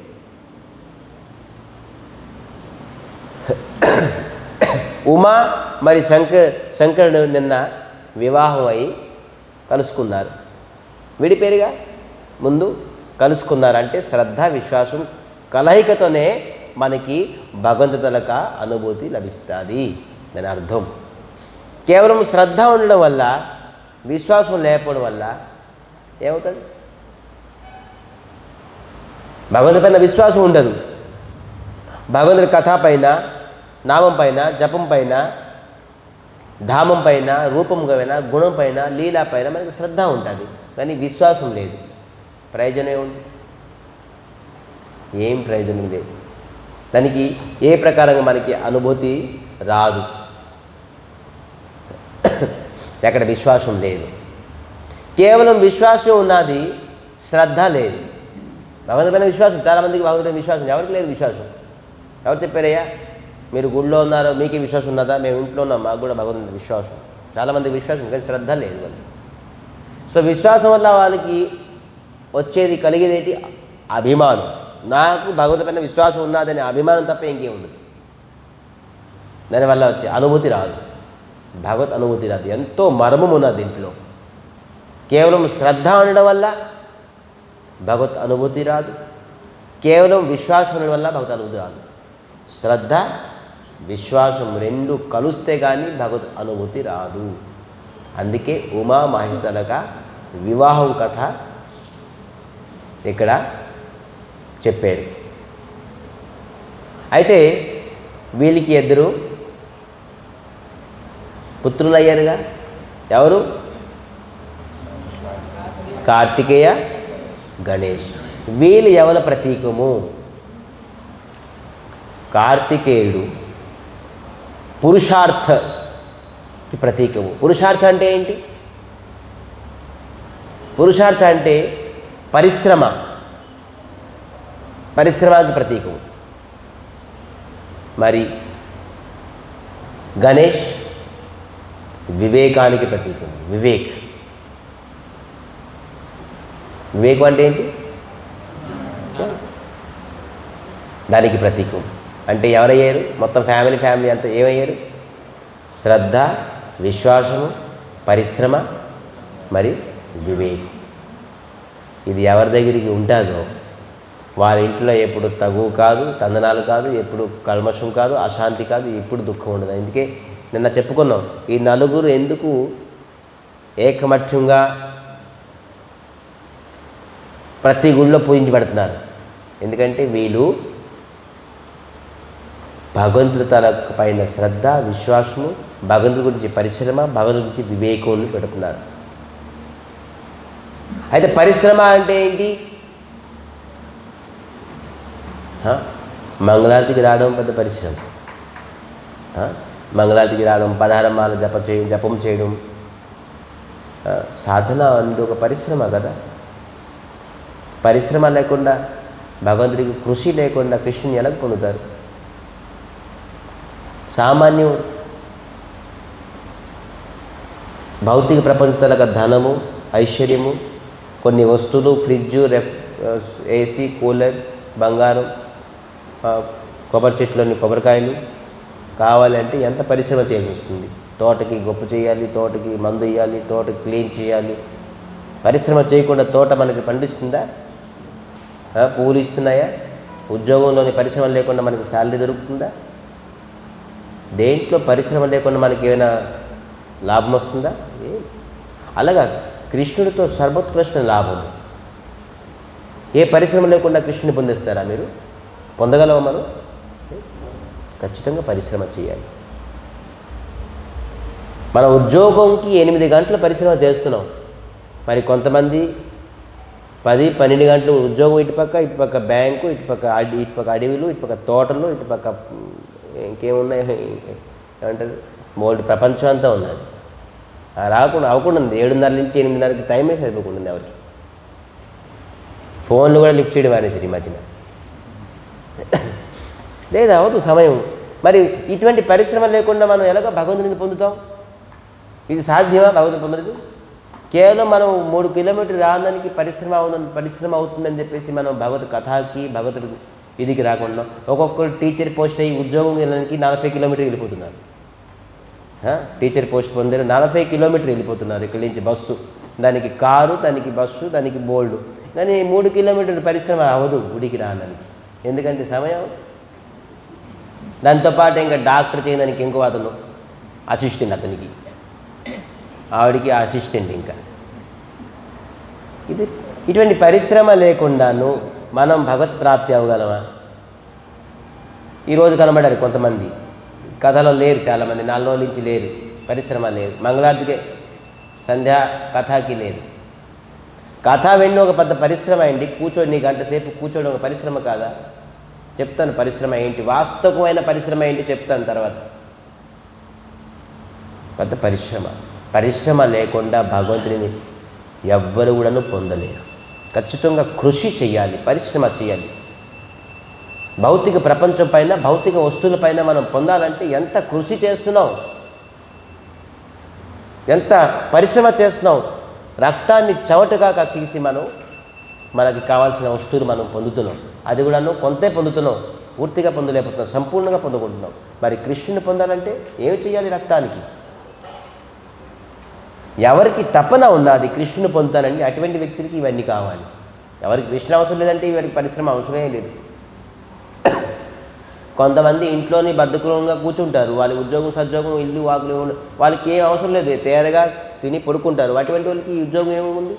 [SPEAKER 1] ఉమా మరి శంకరుడు నిన్న వివాహం అయి కలుసుకున్నారు. విడిపేరుగా ముందు కలుసుకున్నారు. అంటే శ్రద్ధ, విశ్వాసం కలయికతోనే మనకి భగవంతుడి తాలూకా అనుభూతి లభిస్తుంది దాని అర్థం. కేవలం శ్రద్ధ ఉండడం వల్ల, విశ్వాసం లేకపోవడం వల్ల ఏమవుతుంది? భగవంతుడి పైన విశ్వాసం ఉండదు. భగవంతుడి కథ పైన, నామం పైన, జపం పైన, ధామం పైన, రూపం పైన, గుణం పైన, లీలా పైన మనకి శ్రద్ధ ఉంటుంది. కానీ విశ్వాసం లేదు. ప్రయోజనం ఏముంది? ఏం ప్రయోజనం లేదు. దానికి ఏ ప్రకారంగా మనకి అనుభూతి రాదు, ఎక్కడ విశ్వాసం లేదు. కేవలం విశ్వాసం ఉన్నది, శ్రద్ధ లేదు. భగవంతుడి పైన విశ్వాసం, చాలామందికి భగవంతుడి విశ్వాసం, ఎవరికి లేదు విశ్వాసం. ఎవరు చెప్పారయ్యా? మీరు గుళ్ళో ఉన్నారు, మీకే విశ్వాసం ఉన్నదా? మేము ఇంట్లో ఉన్నాం, మాకు కూడా భగవంతుడి విశ్వాసం. చాలామందికి విశ్వాసం, కానీ శ్రద్ధ లేదు వాళ్ళకి. సో విశ్వాసం వల్ల వాళ్ళకి వచ్చేది, కలిగేదేంటి? అభిమానం. నాకు భగవంతుడి పైన విశ్వాసం ఉన్నదనే అభిమానం తప్ప ఇంకేం ఉండదు. దానివల్ల వచ్చే అనుభూతి రాదు, భగవత్ అనుభూతి రాదు. ఎంతో మర్మం ఉన్నది దీంట్లో. కేవలం శ్రద్ధ ఉండడం వల్ల భగవత్ అనుభూతి రాదు, కేవలం విశ్వాసం ఉండడం వల్ల భగవత్ అనుభూతి రాదు. శ్రద్ధ, విశ్వాసం రెండు కలుస్తే కానీ భగవత్ అనుభూతి రాదు. అందుకే ఉమా మహేశ్వరుల వివాహం కథ ఇక్కడ చెప్పారు. అయితే వీళ్ళకి ఇద్దరు పుత్రులు అయ్యారుగా. ఎవరు? కార్తికేయ, గణేష్. వీళ్ళు ఎవరి ప్రతీకము? కార్తికేయుడు పురుషార్థకి ప్రతీకము. పురుషార్థం అంటే ఏంటి? పురుషార్థం అంటే పరిశ్రమ, పరిశ్రమకి ప్రతీకము. మరి గణేష్ వివేకానికి ప్రతీకము. వివేకం అంటే ఏంటి? దానికి ప్రతీకం. అంటే ఎవరయ్యారు? మొత్తం ఫ్యామిలీ అంతా ఏమయ్యారు? శ్రద్ధ, విశ్వాసము, పరిశ్రమ, మరి వివేకం. ఇది ఎవరి దగ్గరికి ఉంటుందో వారి ఇంట్లో ఎప్పుడు తగువు కాదు, తందనాలు కాదు, ఎప్పుడు కల్మషం కాదు, అశాంతి కాదు, ఎప్పుడు దుఃఖం ఉండదు. అందుకే నిన్న చెప్పుకున్నాం, ఈ నలుగురు ఎందుకు ఏకమత్యంగా ప్రతి గుళ్ళో పూజించబడుతున్నారు? ఎందుకంటే వీళ్ళు భగవంతుడి తల పైన శ్రద్ధ, విశ్వాసము, భగవంతుడి గురించి పరిశ్రమ, భగవంతుడి గురించి వివేకం పెడుతున్నారు. అయితే పరిశ్రమ అంటే ఏంటి? మంగళారతికి రావడం పెద్ద పరిశ్రమ. మంగళారతికి రావడం, 16 మాల జపం చేయడం, సాధన అనేది ఒక పరిశ్రమ కదా. పరిశ్రమ లేకుండా, భగవంతుడికి కృషి లేకుండా కృష్ణుని ఎలా పొందుతారు? సామాన్యుడు భౌతిక ప్రపంచంలో ధనము, ఐశ్వర్యము, కొన్ని వస్తువులు, ఫ్రిడ్జు, ఏసీ, కూలర్, బంగారం, కొబ్బరి చెట్లోని కొబ్బరికాయలు కావాలంటే ఎంత పరిశ్రమ చేయాల్సి వస్తుంది. తోటకి గొప్ప చేయాలి, తోటకి మందు వేయాలి, తోటకి క్లీన్ చేయాలి. పరిశ్రమ చేయకుండా తోట మనకి పండిస్తుందా? పూలు ఇస్తున్నాయా? ఉద్యోగంలోని పరిశ్రమ లేకుండా మనకి శాలరీ దొరుకుతుందా? దేంట్లో పరిశ్రమ లేకుండా మనకి ఏమైనా లాభం వస్తుందా? అలాగా కృష్ణుడితో సర్వోత్కృష్ట లాభం. ఏ పరిశ్రమ లేకుండా కృష్ణుని పొందేస్తారా మీరు? పొందగలవా మనం? ఖచ్చితంగా పరిశ్రమ చేయాలి. మన ఉద్యోగంకి 8 గంటల పరిశ్రమ చేస్తున్నాం. మరి కొంతమంది 10-12 గంటలు ఉద్యోగం, ఇటుపక్క బ్యాంకు, ఇటుపక్క అడవిలు, ఇటుపక్క తోటలు, ఇటుపక్క ఇంకేమున్నాయి ఏమంటారు, మోల్డ్ ప్రపంచం అంతా ఉన్నది. అవ్వకుండా ఉంది. 7:30 నుంచి 8:30కి టైమే సరిపోకుండా ఎవరికి. ఫోన్లు కూడా లిఫ్ట్ చేయడం అనేసి ఈ మధ్యన లేదు, అవదు సమయం. మరి ఇటువంటి పరిశ్రమ లేకుండా మనం ఎలాగ భగవంతుని పొందుతాం? ఇది సాధ్యమా భగవంతుని పొందలేదు? కేవలం మనం 3 కిలోమీటర్లు రావడానికి పరిశ్రమ అవుతుందని చెప్పేసి మనం భగవత్ కథకి, భగవతుడు ఇదికి రాకుండా ఒక్కొక్కరు టీచర్ పోస్ట్ అయ్యి ఉద్యోగం వెళ్ళడానికి 40 కిలోమీటర్లు వెళ్ళిపోతున్నారు. టీచర్ పోస్ట్ పొందారు, 40 కిలోమీటర్లు వెళ్ళిపోతున్నారు. ఇక్కడి నుంచి బస్సు, దానికి కారు, దానికి బస్సు, దానికి బోల్డు. కానీ 3 కిలోమీటర్ల పరిశ్రమ అవ్వదు గుడికి రావడానికి. ఎందుకంటే సమయం. దాంతోపాటు ఇంకా డాక్టర్ చేయడానికి ఇంకో అతను అసిస్టెంట్, అతనికి ఆవిడికి అసిస్టెంట్. ఇంకా ఇటువంటి పరిశ్రమ లేకుండాను మనం భగవత్ ప్రాప్తి అవ్వగలమా? ఈరోజు కనబడారు కొంతమంది, కథలో లేరు చాలామంది, 4 రోజుల నుంచి లేరు, పరిశ్రమ లేదు. మంగళారతికే, సంధ్యా కథకి లేదు. కథ వెన్ను ఒక పెద్ద పరిశ్రమ అయింది. కూర్చోని గంట సేపు కూర్చోడం ఒక పరిశ్రమ కాదా? చెప్తాను పరిశ్రమ ఏంటి, వాస్తవమైన పరిశ్రమ ఏంటి చెప్తాను తర్వాత. పెద్ద పరిశ్రమ లేకుండా భగవంతుడిని ఎవ్వరు కూడాను పొందలేరు. ఖచ్చితంగా కృషి చేయాలి, పరిశ్రమ చేయాలి. భౌతిక ప్రపంచం పైన, భౌతిక వస్తువులపైన మనం పొందాలంటే ఎంత కృషి చేస్తున్నాం, ఎంత పరిశ్రమ చేస్తున్నాం. రక్తాన్ని చెమటగా కక్కిసి మనకి కావాల్సిన వస్తువులు మనం పొందుతున్నాం. అది కూడాను కొంతే పొందుతున్నాం, పూర్తిగా పొందలేకపోతున్నాం, సంపూర్ణంగా పొందుకుంటున్నాం. మరి కృష్ణుని పొందాలంటే ఏమి చేయాలి? రక్తానికి ఎవరికి తపన ఉన్నది కృష్ణుని పొందుతానండి, అటువంటి వ్యక్తికి ఇవన్నీ కావాలి. ఎవరికి కృష్ణ అవసరం లేదంటే ఇవరికి పరిశ్రమ అవసరమే లేదు. కొంతమంది ఇంట్లోని బద్ధకంగా కూర్చుంటారు, వాళ్ళ ఉద్యోగం, సద్యోగం, ఇల్లు, వాకులు, వాళ్ళకి ఏం అవసరం లేదు, తేరగా తిని పడుకుంటారు. అటువంటి వాళ్ళకి ఉద్యోగం ఏముంది,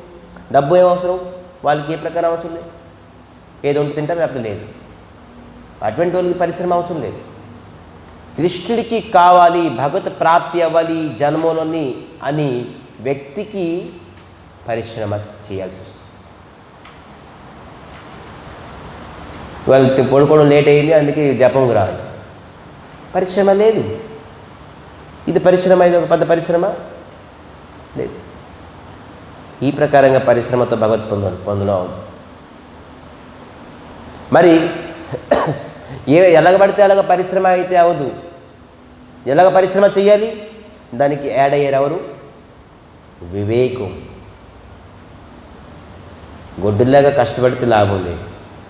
[SPEAKER 1] డబ్బు ఏం అవసరం, వాళ్ళకి ఏ ప్రకారం అవసరం లేదు, ఏదో ఉంటే తింటారు, లేకపోతే లేదు. అటువంటి వాళ్ళకి పరిశ్రమ అవసరం లేదు. కృష్ణుడికి కావాలి, భగవత్ ప్రాప్తి అవ్వాలి జన్మలోని అని వ్యక్తికి పరిశ్రమ చేయాల్సి వస్తుంది. వాళ్ళు పడుకోవడం లేట్ అయింది, అందుకే జపంకి రాదు, పరిశ్రమ లేదు. ఇది పరిశ్రమ, ఇది ఒక పెద్ద పరిశ్రమ లేదు. ఈ ప్రకారంగా పరిశ్రమతో భగవత్ పొందడం. మరి ఎలాగ పడితే అలాగ పరిశ్రమ అయితే అవదు. ఎలాగ పరిశ్రమ చేయాలి? దానికి యాడ్ అయ్యారు ఎవరు? వివేకం. గొడ్డులాగా కష్టపడితే లాభం లేదు,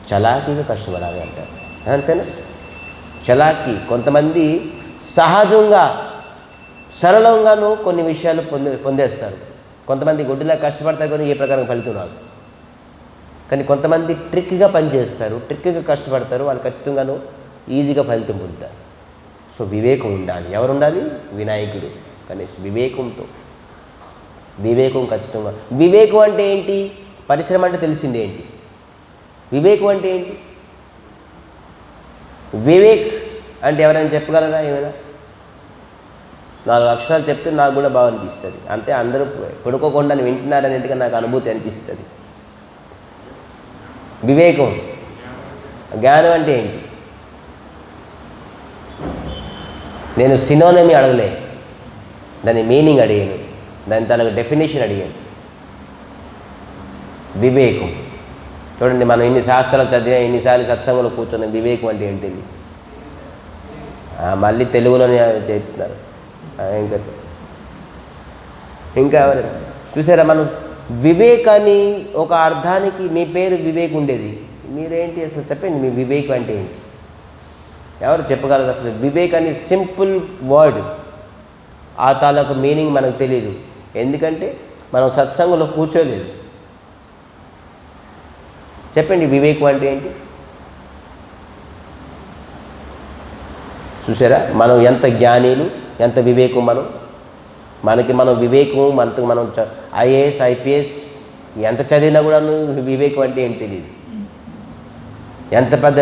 [SPEAKER 1] చలాకీగా కష్టపడాలి అంటారు. అంతేనా? చలాకీ. కొంతమంది సహజంగా సరళంగాను కొన్ని విషయాలు పొందేస్తారు. కొంతమంది గొడ్డులాగా కష్టపడతారు కానీ ఏ ప్రకారం ఫలితం రాదు. కానీ కొంతమంది ట్రిక్గా పనిచేస్తారు, ట్రిక్గా కష్టపడతారు, వాళ్ళు ఖచ్చితంగాను ఈజీగా ఫలితం పొందుతారు. సో వివేకం ఉండాలి. ఎవరు ఉండాలి? వినాయకుడు కనీసం వివేకంతో. వివేకం ఖచ్చితంగా. వివేకం అంటే ఏంటి? పరిశ్రమ అంటే తెలిసింది ఏంటి? వివేకం అంటే ఏంటి? వివేక్ అంటే ఎవరైనా చెప్పగలరా? ఏమైనా 4 అక్షరాలు చెప్తే నాకు కూడా బాగా అనిపిస్తుంది. అంతే, అందరూ పడుకోకుండా వింటున్నారనేట్టుగా నాకు అనుభూతి అనిపిస్తుంది. వివేకం. జ్ఞానం అంటే ఏంటి? నేను సినోనిమీ అడగలే, దాని మీనింగ్ అడిగాను, దాని తనకు డెఫినేషన్ అడిగాను. వివేకం. చూడండి, మనం ఇన్ని శాస్త్రాలు చదివా, ఇన్నిసార్లు సత్సంగంలో కూర్చున్నాం, వివేకం అంటే ఏంటి తెలియదు. మళ్ళీ తెలుగులోనే చెప్తున్నారు. ఇంకా ఎవరైనా చూసారా? మనం వివేకాన్ని ఒక అర్థానికి, మీ పేరు వివేక్ ఉండేది, మీరేంటి అసలు చెప్పండి, మీ వివేకం అంటే ఏంటి? ఎవరు చెప్పగలరు అసలు? వివేక్ అని సింపుల్ వర్డ్, ఆ తాలూకు మీనింగ్ మనకు తెలియదు. ఎందుకంటే మనం సత్సంగంలో కూర్చోలేదు. చెప్పండి, వివేకం అంటే ఏంటి? చూసారా, మనం ఎంత జ్ఞానీలు, ఎంత వివేకం. మనం వివేకం, మనం ఐఏఎస్ ఐపీఎస్ ఎంత చదివినా కూడా వివేకం అంటే ఏంటి తెలియదు. ఎంత పెద్ద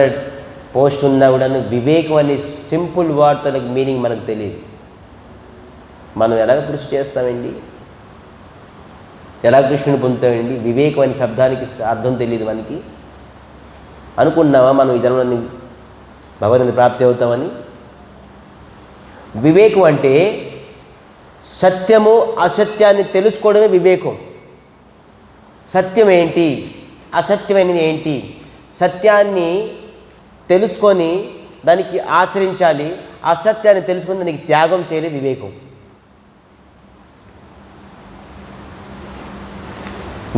[SPEAKER 1] పోస్ట్ ఉన్నా కూడా వివేకం అనే సింపుల్ వార్తలకు మీనింగ్ మనకు తెలియదు. మనం ఎలాగ కృషి చేస్తామండి, ఎలా కృష్ణుని పొందుతామండి? వివేకం అనే శబ్దానికి అర్థం తెలియదు మనకి. అనుకున్నావా మనం ఈ జన్మని భగవంతుని ప్రాప్తి అవుతామని? వివేకం అంటే సత్యము అసత్యాన్ని తెలుసుకోవడమే వివేకం. సత్యం ఏంటి, అసత్యమైనది ఏంటి, సత్యాన్ని తెలుసుకొని దానికి ఆచరించాలి, అసత్యాన్ని తెలుసుకొని దానికి త్యాగం చేయాలి వివేకం.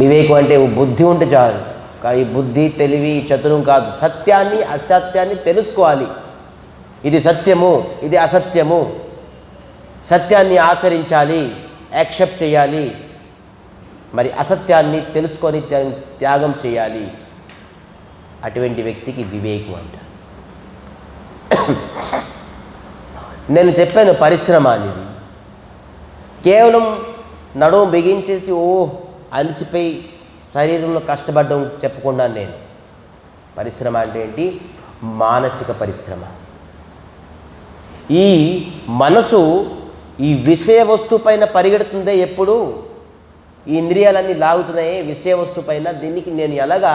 [SPEAKER 1] వివేకం అంటే బుద్ధి ఉంటే చాలు. ఈ బుద్ధి, తెలివి, చతురం కాదు. సత్యాన్ని అసత్యాన్ని తెలుసుకోవాలి. ఇది సత్యము, ఇది అసత్యము. సత్యాన్ని ఆచరించాలి, యాక్సెప్ట్ చేయాలి. మరి అసత్యాన్ని తెలుసుకొని త్యాగం చేయాలి. అటువంటి వ్యక్తికి వివేకం అంట. నేను చెప్పాను పరిశ్రమ అనేది. కేవలం నడుము బిగించేసి అణిచిపోయి శరీరంలో కష్టపడడం చెప్పుకున్నాను నేను. పరిశ్రమ అంటే ఏంటి? మానసిక పరిశ్రమ. ఈ మనసు ఈ విషయ వస్తువు పైన పరిగెడుతుందే ఎప్పుడు, ఈ ఇంద్రియాలన్నీ లాగుతున్నాయి విషయ వస్తువు పైన. దీనికి నేను ఎలాగా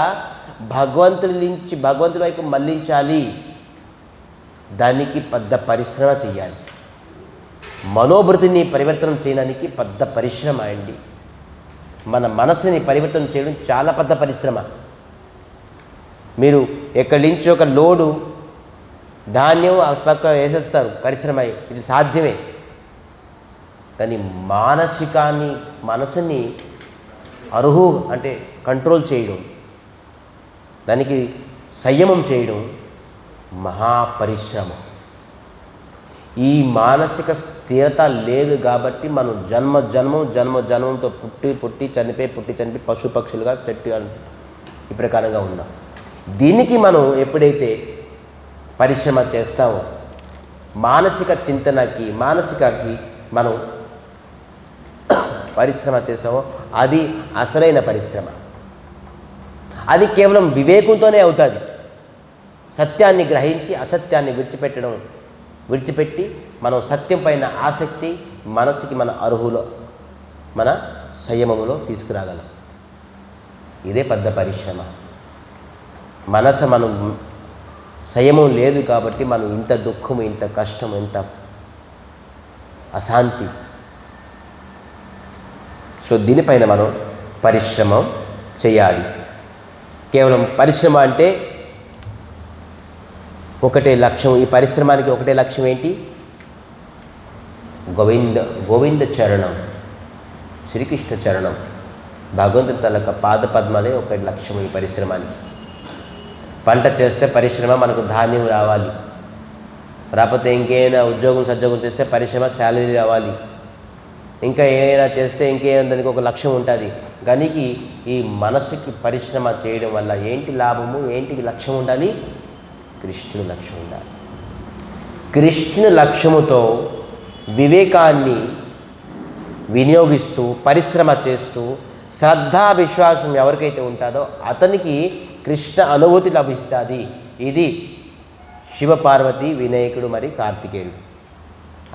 [SPEAKER 1] భగవంతుడి వైపు మళ్లించాలి, దానికి పెద్ద పరిశ్రమ చేయాలి. మనోభృతిని పరివర్తనం చేయడానికి పెద్ద పరిశ్రమ అండి. మన మనసుని పరివర్తనం చేయడం చాలా పెద్ద పరిశ్రమ. మీరు ఎక్కడి నుంచి ఒక లోడు ధాన్యం ఆ పక్క వేసేస్తారు, పరిశ్రమ. ఇది సాధ్యమే. కానీ మనసుని అంటే కంట్రోల్ చేయడం, దానికి సంయమం చేయడం మహాపరిశ్రమ. ఈ మానసిక స్థిరత లేదు కాబట్టి మనం జన్మంతో పుట్టి చనిపోయి పశుపక్షులుగా చెట్టు ఈ ప్రకారంగా ఉన్నాం. దీనికి మనం ఎప్పుడైతే పరిశ్రమ చేస్తామో, మానసిక చింతనకి మనం పరిశ్రమ చేస్తామో, అది అసలైన పరిశ్రమ. అది కేవలం వివేకంతోనే అవుతుంది. సత్యాన్ని గ్రహించి అసత్యాన్ని విడిచిపెట్టి మనం సత్యం పైన ఆసక్తి, మనసుకి మన సంయమములో తీసుకురాగలం. ఇదే పెద్ద పరిశ్రమ. మనం సంయమం లేదు కాబట్టి మనం ఇంత దుఃఖము, ఇంత కష్టం, ఇంత అశాంతి. సో దీనిపైన మనం పరిశ్రమ చేయాలి. కేవలం పరిశ్రమ అంటే ఒకటే లక్ష్యం. ఈ పరిశ్రమానికి ఒకటే లక్ష్యం ఏంటి? గోవింద చరణం, శ్రీకృష్ణ చరణం, భగవంతుడి తలక పాద పద్మాలే ఒక లక్ష్యం ఈ పరిశ్రమానికి. పంట చేస్తే పరిశ్రమ మనకు ధాన్యం రావాలి, రాకపోతే ఇంకేమైనా సద్యోగం చేస్తే పరిశ్రమ శాలరీ రావాలి, ఇంకా ఏమైనా చేస్తే ఇంకేమైనా దానికి ఒక లక్ష్యం ఉంటుంది. దానికి ఈ మనసుకి పరిశ్రమ చేయడం వల్ల ఏంటి లాభము, ఏంటి లక్ష్యం ఉండాలి? కృష్ణుని లక్ష్యం ఉండాలి. కృష్ణుని లక్ష్యముతో వివేకాన్ని వినియోగిస్తూ పరిశ్రమ చేస్తూ శ్రద్ధా విశ్వాసం ఎవరికైతే ఉంటుందో అతనికి కృష్ణ అనుభూతి లభిస్తుంది. ఇది శివపార్వతి, వినాయకుడు మరి కార్తికేయుడు.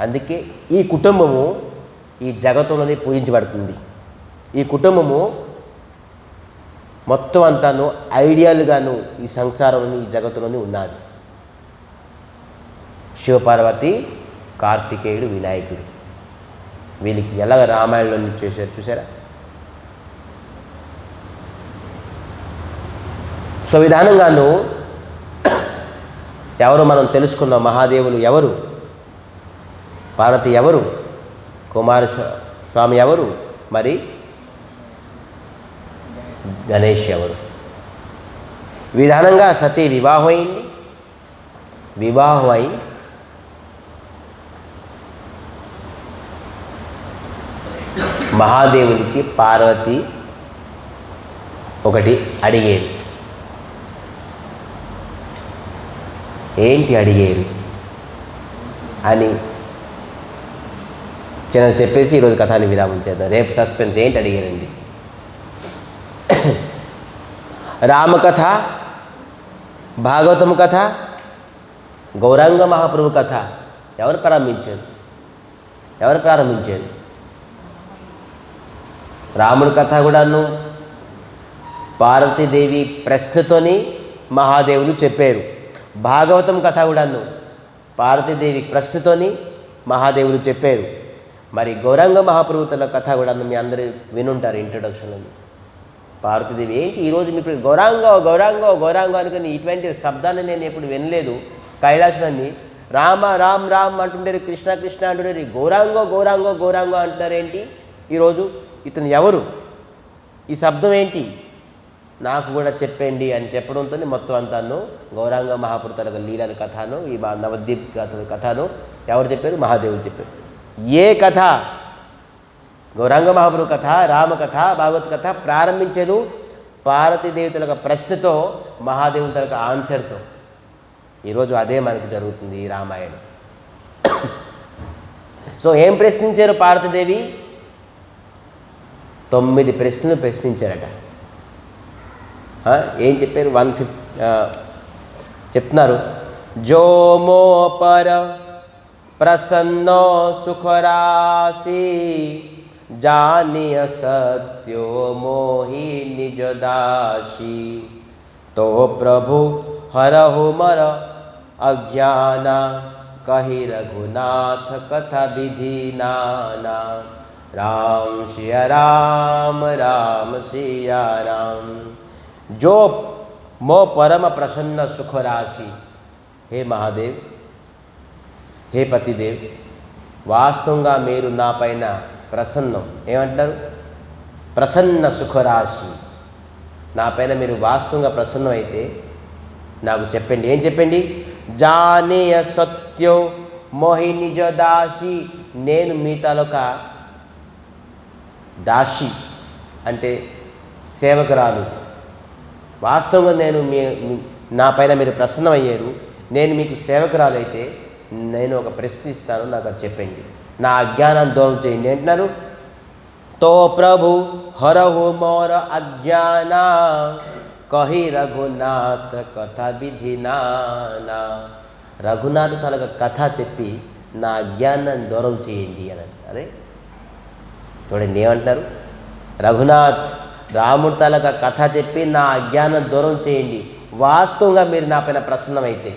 [SPEAKER 1] అందుకే ఈ కుటుంబము ఈ జగత్తులోనే పూజించబడుతుంది. ఈ కుటుంబము మొత్తం అంతాను ఐడియల్గాను ఈ సంసారంలోని, ఈ జగత్తులోని ఉన్నది. శివపార్వతి కార్తికేయుడు, వినాయకుడు. వీళ్ళకి ఎలాగ రామాయణంలో చేశారు చూసారా. సో విధానంగాను ఎవరు మనం తెలుసుకున్నాం. మహాదేవులు ఎవరు, పార్వతి ఎవరు, కుమారస్వామి ఎవరు, మరి గణేష్ ఎవరు. విధానంగా సతీ వివాహం అయింది. వివాహం అయి మహాదేవునికి పార్వతి ఒకటి అడిగేది. ఏంటి అడిగేరు అని చిన్న చెప్పేసి ఈరోజు కథాన్ని విరామం చేద్దాం. రేపు సస్పెన్స్. ఏంటి అడిగారండి? రామకథ, భాగవతం కథ, గౌరాంగ మహాప్రభు కథ ఎవరు ప్రారంభించారు? రాముడి కథ కూడాను పార్వతీదేవి ప్రశ్నతోని మహాదేవులు చెప్పారు. భాగవతం కథ కూడాను పార్వతీదేవి ప్రశ్నతోని మహాదేవులు చెప్పారు. మరి గౌరాంగ మహాప్రభుతుల కథ కూడాను మీ అందరూ వినుంటారు ఇంట్రొడక్షన్లో. పార్వతీదేవి ఏంటి ఈరోజు మీరు గౌరాంగ అనుకుని ఇటువంటి శబ్దాన్ని నేను ఎప్పుడు వినలేదు. కైలాసంని రామ రామ్ రామ్ అంటుంటారు, కృష్ణ కృష్ణ అంటుంటారు, గౌరాంగో అంటారేంటి ఈరోజు? ఇతను ఎవరు? ఈ శబ్దం ఏంటి? నాకు కూడా చెప్పండి అని చెప్పడంతో మొత్తం అంతాను గౌరాంగ మహాపురుతుల లీలల కథను, ఈ నవద్వీప్ కథను ఎవరు చెప్పారు? మహాదేవులు చెప్పారు. ఏ కథ? గౌరాంగ మహాప్రభు కథ, రామకథ, భాగవత కథ ప్రారంభించారు పార్వతీదేవి తలక ప్రశ్నతో, మహాదేవుని తలక ఆన్సర్తో. ఈరోజు అదే మనకు జరుగుతుంది ఈ రామాయణం. సో ఏం ప్రశ్నించారు పార్వతీదేవి? 9 ప్రశ్నలు ప్రశ్నించారట. ఏం చెప్పారు? 150 చెప్తున్నారు. జోమో పర ప్రసన్నో సుఖరాశి జానియ సత్యో మోహి నిజ దాసి తో ప్రభు హరహు మర అజ్ఞాన కహి రఘునాథ కథ విధి నానా राम सिया राम राम सिया राम जो मो परम प्रसन्न सुख राशि. हे महादेव, हे पतिदेव, వాస్తవంగా మీరు నా పైన ప్రసన్నం. ఏమంటారు? ప్రసన్న సుఖరాశి. నా పైన మీరు వాస్తవంగా ప్రసన్నం అయితే నాకు చెప్పండి. ఏం చెప్పండి? జానేయ సత్యో మోహి నిజ దాసి. నేను మీ తాలూకా దాసి అంటే సేవకురాలు. వాస్తవంగా నేను నా పైన మీరు ప్రసన్నమయ్యారు. నేను మీకు సేవకురాలు అయితే నేను ఒక ప్రశ్న ఇస్తాను, నాకు అది చెప్పండి. నా అజ్ఞానాన్ని దూరం చేయండి అంటున్నారు. తో ప్రభు హరహు మోర అజ్ఞాన కహి రఘునాథ కథ విధి నానా. రఘునాథ్ తలక కథ చెప్పి నా అజ్ఞానాన్ని దూరం చేయండి అని. అరే చూడండి ఏమంటున్నారు? రఘునాథ్ రాముడి తాలూకా కథ చెప్పి నా అజ్ఞానం దూరం చేయండి. వాస్తవంగా మీరు నా పైన ప్రసన్నమైతే,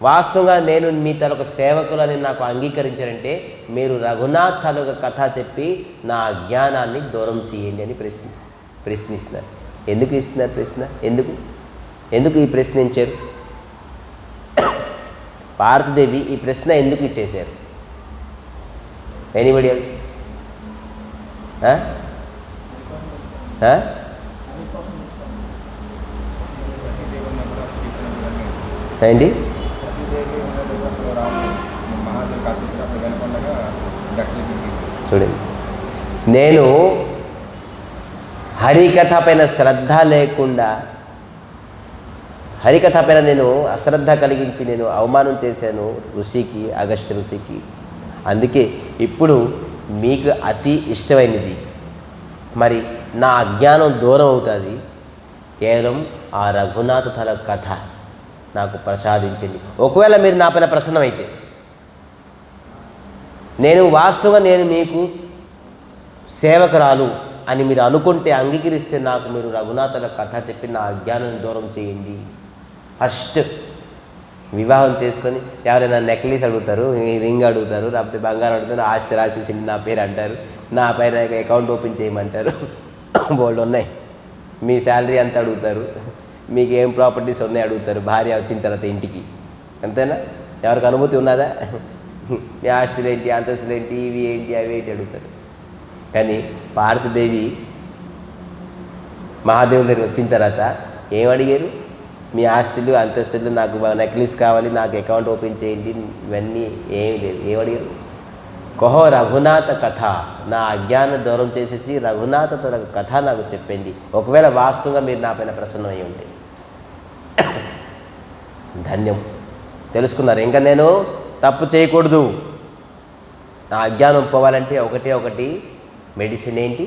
[SPEAKER 1] వాస్తవంగా నేను మీ తాలూకా సేవకులని నాకు అంగీకరించారంటే మీరు రఘునాథ్ తాలూకా కథ చెప్పి నా అజ్ఞానాన్ని దూరం చేయండి అని ప్రశ్నిస్తున్నారు. ఎందుకు ఇస్తున్నారు ప్రశ్న? ఎందుకు ఈ ప్రశ్నించారు? పార్వతీదేవి ఈ ప్రశ్న ఎందుకు చేశారు? Anybody else? ఏంటి? చూడండి, నేను హరికథ పైన శ్రద్ధ లేకుండా, హరికథ పైన నేను అశ్రద్ధ కలిగించి నేను అవమానం చేశాను ఋషికి, అగస్త్య ఋషికి. అందుకే ఇప్పుడు మీకు అతి ఇష్టమైనది మరి నా అజ్ఞానం దూరం అవుతుంది. కేవలం ఆ రఘునాథ తల కథ నాకు ప్రసాదించండి. ఒకవేళ మీరు నా పైన ప్రసన్నమైతే, నేను వాస్తవంగా నేను మీకు సేవకురాలు అని మీరు అనుకుంటే, అంగీకరిస్తే నాకు మీరు రఘునాథుల కథ చెప్పి నా అజ్ఞానాన్ని దూరం చేయండి. ఫస్ట్ వివాహం చేసుకొని ఎవరైనా నెక్లెస్ అడుగుతారు, ఈ రింగ్ అడుగుతారు, లేకపోతే బంగారం అడుగుతారు, ఆస్తి రాసేసింది నా పేరు అంటారు, నా పైన అకౌంట్ ఓపెన్ చేయమంటారు. బోల్డ్ ఉన్నాయి. మీ శాలరీ ఎంత అడుగుతారు, మీకు ఏం ప్రాపర్టీస్ ఉన్నాయి అడుగుతారు భార్య వచ్చిన తర్వాత ఇంటికి. అంతేనా? ఎవరికి అనుభూతి ఉన్నదా? మీ ఆస్తులు ఏంటి, అంతస్తులు ఏంటి, ఇవి ఏంటి, అవి ఏంటి అడుగుతారు. కానీ పార్వతీదేవి మహాదేవుల దగ్గర వచ్చిన తర్వాత ఏం అడిగారు? మీ ఆస్తులు అంతస్తులు, నాకు నెక్లెస్ కావాలి, నాకు అకౌంట్ ఓపెన్ చేయండి, ఇవన్నీ ఏమి లేదు. ఏమడిగారు? కహో రఘునాథ కథ, నా అజ్ఞానం దూరం చేసేసి రఘునాథ కథ నాకు చెప్పండి. ఒకవేళ వాస్తవంగా మీరు నా పైన ప్రసన్నమై ఉంటే ధన్యం. తెలుసుకున్నారు. ఇంకా నేను తప్పు చేయకూడదు. నా అజ్ఞానం పోవాలంటే ఒకటి మెడిసిన్ ఏంటి?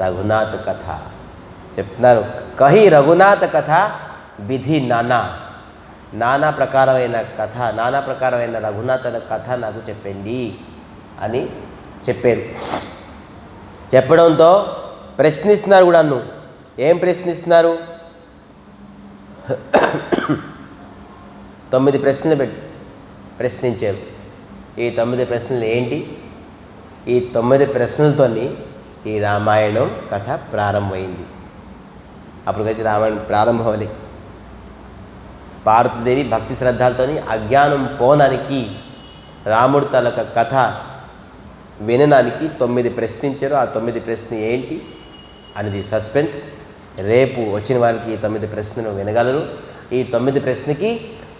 [SPEAKER 1] రఘునాథ కథ చెప్తున్నారు. కహి రఘునాథ కథ విధి నానా ప్రకారమైన కథ, నానా ప్రకారమైన రఘునాథ కథ నాకు చెప్పండి అని చెప్పారు. చెప్పడంతో ప్రశ్నిస్తున్నారు కూడా. నన్ను ఏం ప్రశ్నిస్తున్నారు? 9 ప్రశ్నలు ప్రశ్నించారు. ఈ 9 ప్రశ్నలు ఏంటి? ఈ 9 ప్రశ్నలతోని ఈ రామాయణం కథ ప్రారంభమైంది. అప్పటికైతే రామాయణం ప్రారంభమని పార్వతీదేవి భక్తి శ్రద్ధలతోని అజ్ఞానం పోనానికి రాముడు తలక కథ వినడానికి 9 ప్రశ్నించారు. ఆ 9 ప్రశ్న ఏంటి అనేది సస్పెన్స్. రేపు వచ్చిన వారికి ఈ 9 ప్రశ్నలు వినగలరు. ఈ 9 ప్రశ్నకి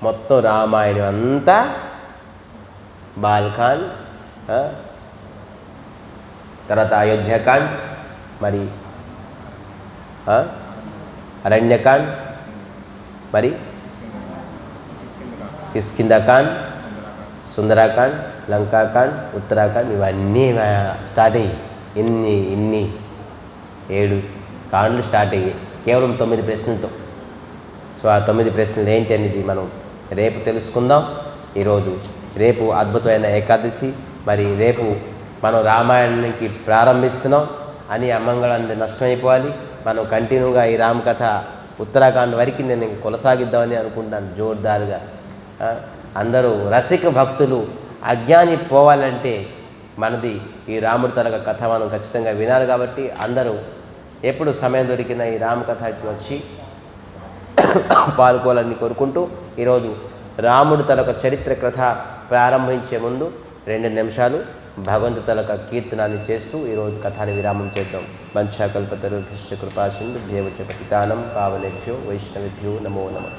[SPEAKER 1] మొత్తం రామాయణం అంతా బాల్కాండ్, తర్వాత అయోధ్యకాండ్, మరి అరణ్యకాండ్, మరి కిష్కింధకాండ్, సుందరాకాండ్, లంకాకాండ్, ఉత్తరాఖండ్, ఇవన్నీ స్టార్ట్ అయ్యాయి. ఇన్ని 7 కాండ్లు స్టార్ట్ అయ్యాయి కేవలం 9 ప్రశ్నలతో. సో ఆ 9 ప్రశ్నలు ఏంటి అనేది మనం రేపు తెలుసుకుందాం. రేపు అద్భుతమైన ఏకాదశి. మరి రేపు మనం రామాయణానికి ప్రారంభిస్తున్నాం అని అమంగళాన్ని నష్టమైపోవాలి. మనం కంటిన్యూగా ఈ రామకథ ఉత్తరాఖండ్ వరకు నేను కొనసాగిద్దామని అనుకుంటాను జోర్దారుగా. అందరూ రసిక భక్తులు అజ్ఞాని పోవాలంటే మనది ఈ రాముడి తరగ కథ మనం ఖచ్చితంగా వినాలి. కాబట్టి అందరూ ఎప్పుడు సమయం దొరికిన ఈ రామకథకి వచ్చి పాల్గొనాలని కోరుకుంటూ ఈరోజు రాముడి తలక చరిత్ర కథ ప్రారంభించే ముందు 2 నిమిషాలు భగవంతు తలక కీర్తనాన్ని చేస్తూ ఈరోజు కథాని విరామం చేద్దాం. వంశాకల్పతరుభ్యశ్చ కృపాసింధుభ్యేవ చ పతితానం పావనేభ్యో వైష్ణవేభ్యో నమో నమః.